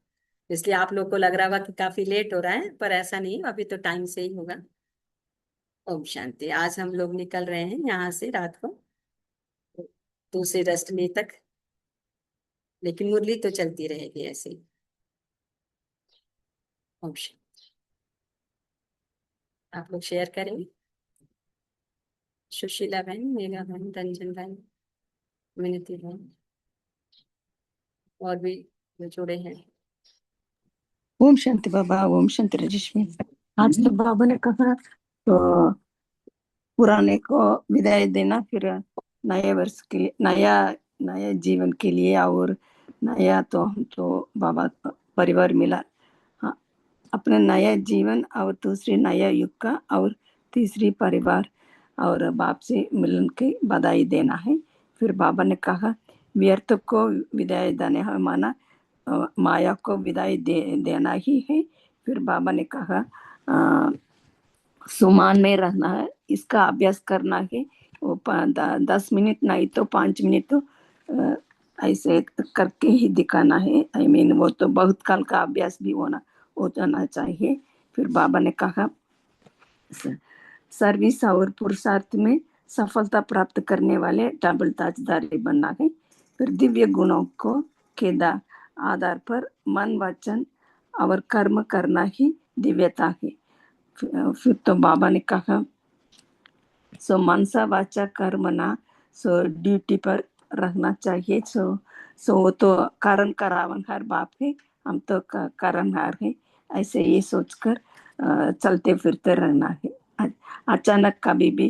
इसलिए आप लोग को लग रहा होगा कि काफी लेट हो रहा है, पर ऐसा नहीं, अभी तो टाइम से ही होगा। ओम शांति। आज हम लोग निकल रहे हैं यहाँ से रात को दूसरे दशमी तक, लेकिन मुरली तो चलती रहेगी ऐसे ही। ओम शांति। आप लोग शेयर करेंगे? सुशीला बहन, मेघा बहन, रंजन बहन, मिनती बहन, और भी जो जुड़े हैं।
ओम शांति बाबा, ओम शांति रजस्वी। आज तो बाबा ने कहा तो पुराने को विदाई देना, फिर नए वर्ष के लिए, नया नया जीवन के लिए, और नया तो हम तो बाबा परिवार मिला। हाँ, अपना नया जीवन और दूसरे नया युग का और तीसरी परिवार और बाप से मिलन के बधाई देना है। फिर बाबा ने कहा व्यर्थ को विदाई देने है, माना माया को विदाई देना ही है। फिर बाबा ने कहा सुमान में रहना है, इसका अभ्यास करना है। वो 10 मिनट नहीं तो 5 मिनट तो ऐसे करके ही दिखाना है। आई मीन वो तो बहुत काल का अभ्यास भी हो जाना चाहिए। फिर बाबा ने कहा सर्विस और पुरुषार्थ में सफलता प्राप्त करने वाले डबल ताजदारी बनना है। फिर दिव्य गुणों को के आधार पर मन वचन और कर्म करना ही दिव्यता है। फिर तो बाबा ने कहा सो मनसा वाचा कर्मना, सो ड्यूटी पर रहना चाहिए। सो वो तो कारण करावनहार बाप है, हम तो कारणहार है, ऐसे ये सोचकर चलते फिरते रहना है। अचानक कभी भी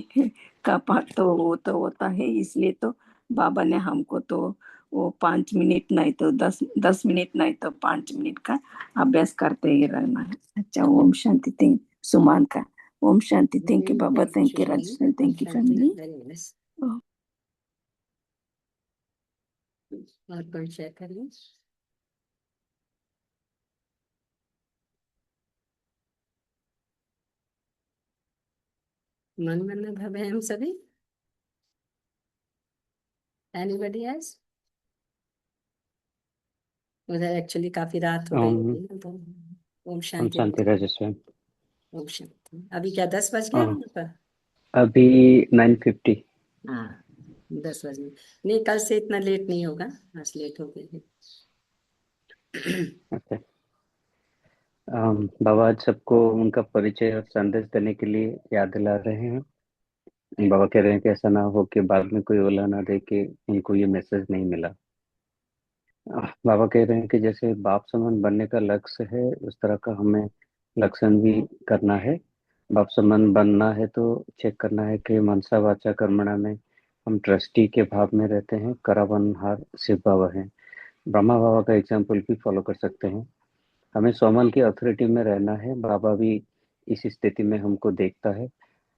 कपाट तो वो तो होता है, इसलिए तो बाबा ने हमको तो वो 5 मिनट नहीं तो 10 मिनट नहीं तो 5 मिनट का अभ्यास करते ही रहना है। अच्छा, ओम शांति। थैंक सुमान का। ओम शांति। थैंक यू बाबा। Thank you Rajesh. Thank you family.
और कौन शेयर करें? मन में भवे हम सभी। Anybody else? उधर एक्चुअली काफी रात हो गई होगी ना, तो ओम
ओम
शांति।
शांति राजेश्वर।
ओम शांति। अभी क्या 10 बज गए वहां पर?
अभी 9:50।
हाँ, 10 बजे। नहीं, कल से इतना लेट नहीं होगा, आज लेट हो गए हैं।
ओके। बाबा आज सबको उनका परिचय और संदेश देने के लिए याद दिला रहे हैं। बाबा कह रहे हैं कि ऐसा ना हो कि बाद में कोई ओला ना दे कि उनको ये मैसेज नहीं मिला। बाबा कह रहे हैं कि जैसे बाप समान बनने का लक्ष्य है, उस तरह का हमें लक्षण भी करना है। बाप समान बनना है तो चेक करना है कि मनसा वाचा कर्मणा में हम ट्रस्टी के भाव में रहते हैं, करावनहार शिव बाबा हैं। ब्रह्मा बाबा का एग्जाम्पल भी फॉलो कर सकते हैं। हमें सोमन की अथॉरिटी में रहना है। बाबा भी इस स्थिति में हमको देखता है।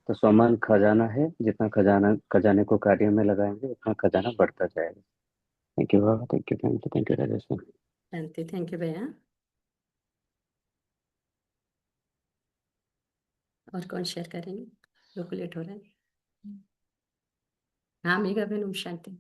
तो सोमन खजाना है, जितना खजाने को कार्य में लगाएंगे उतना खजाना बढ़ता जाएगा। थैंक यू बाबा। Thank you thank you Rajesh.
Shanti. Thank you भैया। और कौन शेयर करेंगे? लोग लेट हो रहा है। हाँ, मेगा बहन। ओम शांति।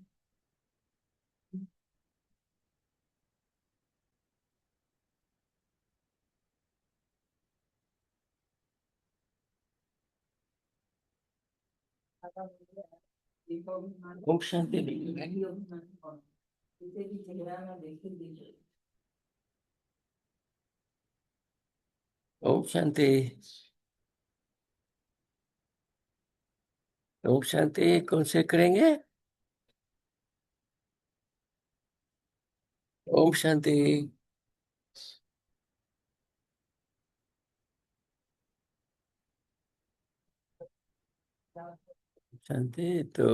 ओम शांति। ओम शांति। ओम शांति। कौन से करेंगे? ओम शांति। शांति। तो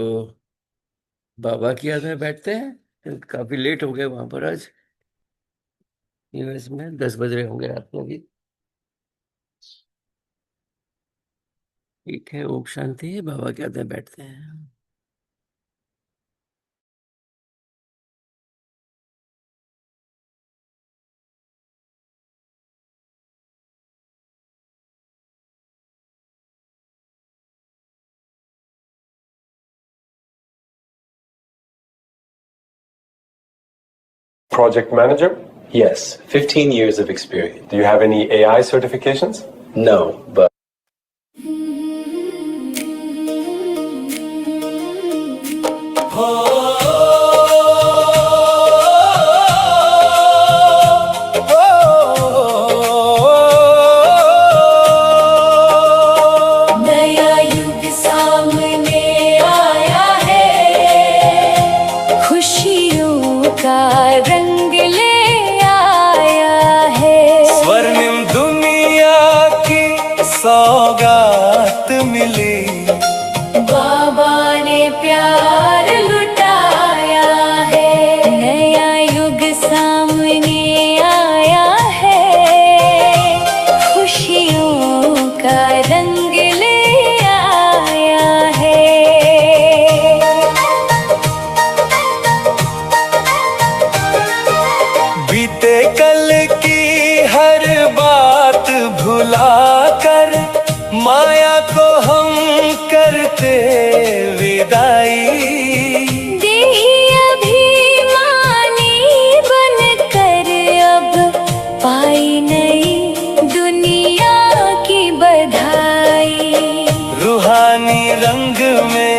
बाबा की याद में बैठते हैं। काफी लेट हो गए वहां पर आज यूएस में। 10 बज रहे होंगे रात में भी। ठीक है, ओम शांति। बाबा की याद में बैठते हैं।
Project manager?
Yes, 15 years of experience.
Do you have any AI certifications?
No, but
नया युग सामने आया है, खुशियों का रंग ले आया है।
स्वर्णिम दुनिया की सौगात मिली,
बाबा ने प्यार लुटाया है। नया युग सामने आया है, खुशियों का रंग ले आया है।
बीते कल की हर बात भुलाकर माया को हम करते विदाई।
देही अभिमानी बनकर अब पाई नई दुनिया की बधाई।
रूहानी रंग में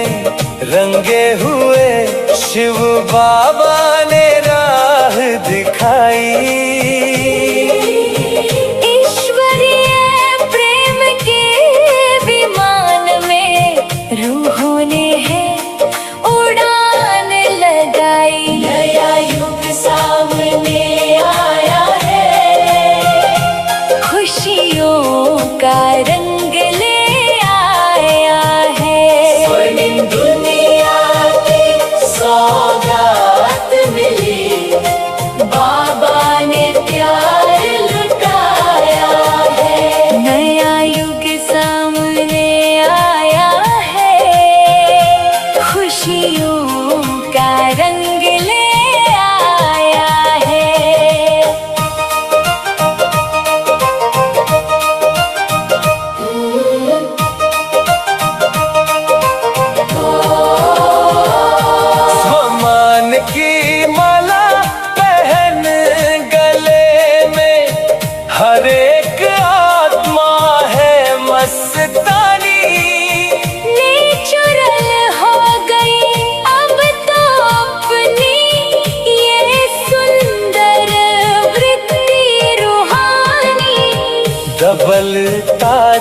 रंगे हुए शिव बाबा ने राह दिखाई।
ईश्वरीय प्रेम के विमान में रूहों ने है उड़ान लगाई। नया युग सामने आया है, खुशियों का रंग ले आया है। स्वर्णिम दुनिया की सौगात मिली,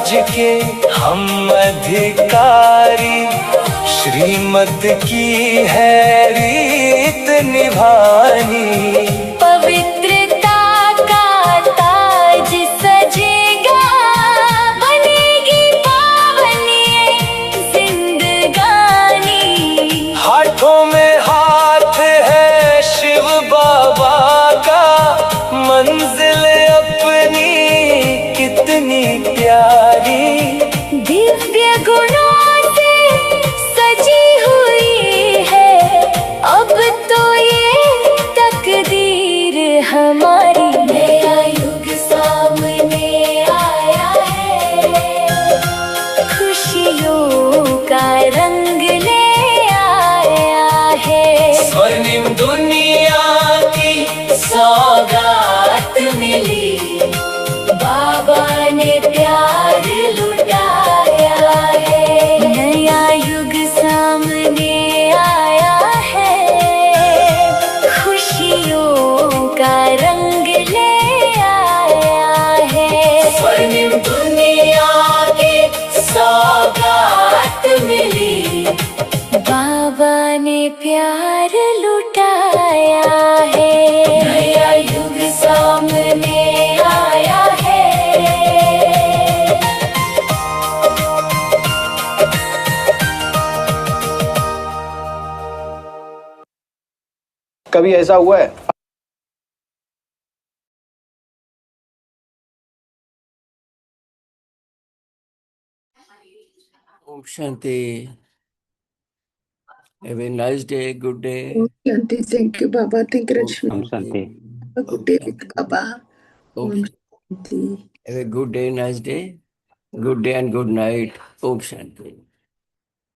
राज के हम अधिकारी, श्रीमत की है रीत निभानी।
पवित्रता का ताज सजेगा, बनेगी पावन ये जिंदगानी।
हाथों में हाथ है शिव बाबा का, मंजिल अपनी कितनी प्यारी।
दिव्य गुणों से सजी हुई है अब तो ये तकदीर हमारी। नया युग सामने आया है, खुशियों का रंग ले आया है।
स्वर्णिम दुनिया की सौगात मिली,
बाबा ने प्यार लुटाया है। नया युग सामने आया है, खुशियों का रंग ले आया है।
स्वर्णिम दुनिया की सौगात मिली,
बाबा ने प्यार लुटाया है। नया युग सामने आया है।
कभी ऐसा हुआ है?
ओम शांति। Have a nice day, good day.
ओम शांति। थैंक यू बाबा, थैंक यू
ओम
रजनी।
ओम शांति।
गुड डे बाबा।
ओम
ओम शांति।
Have a good day, nice day, good day and good night. ओम शांति।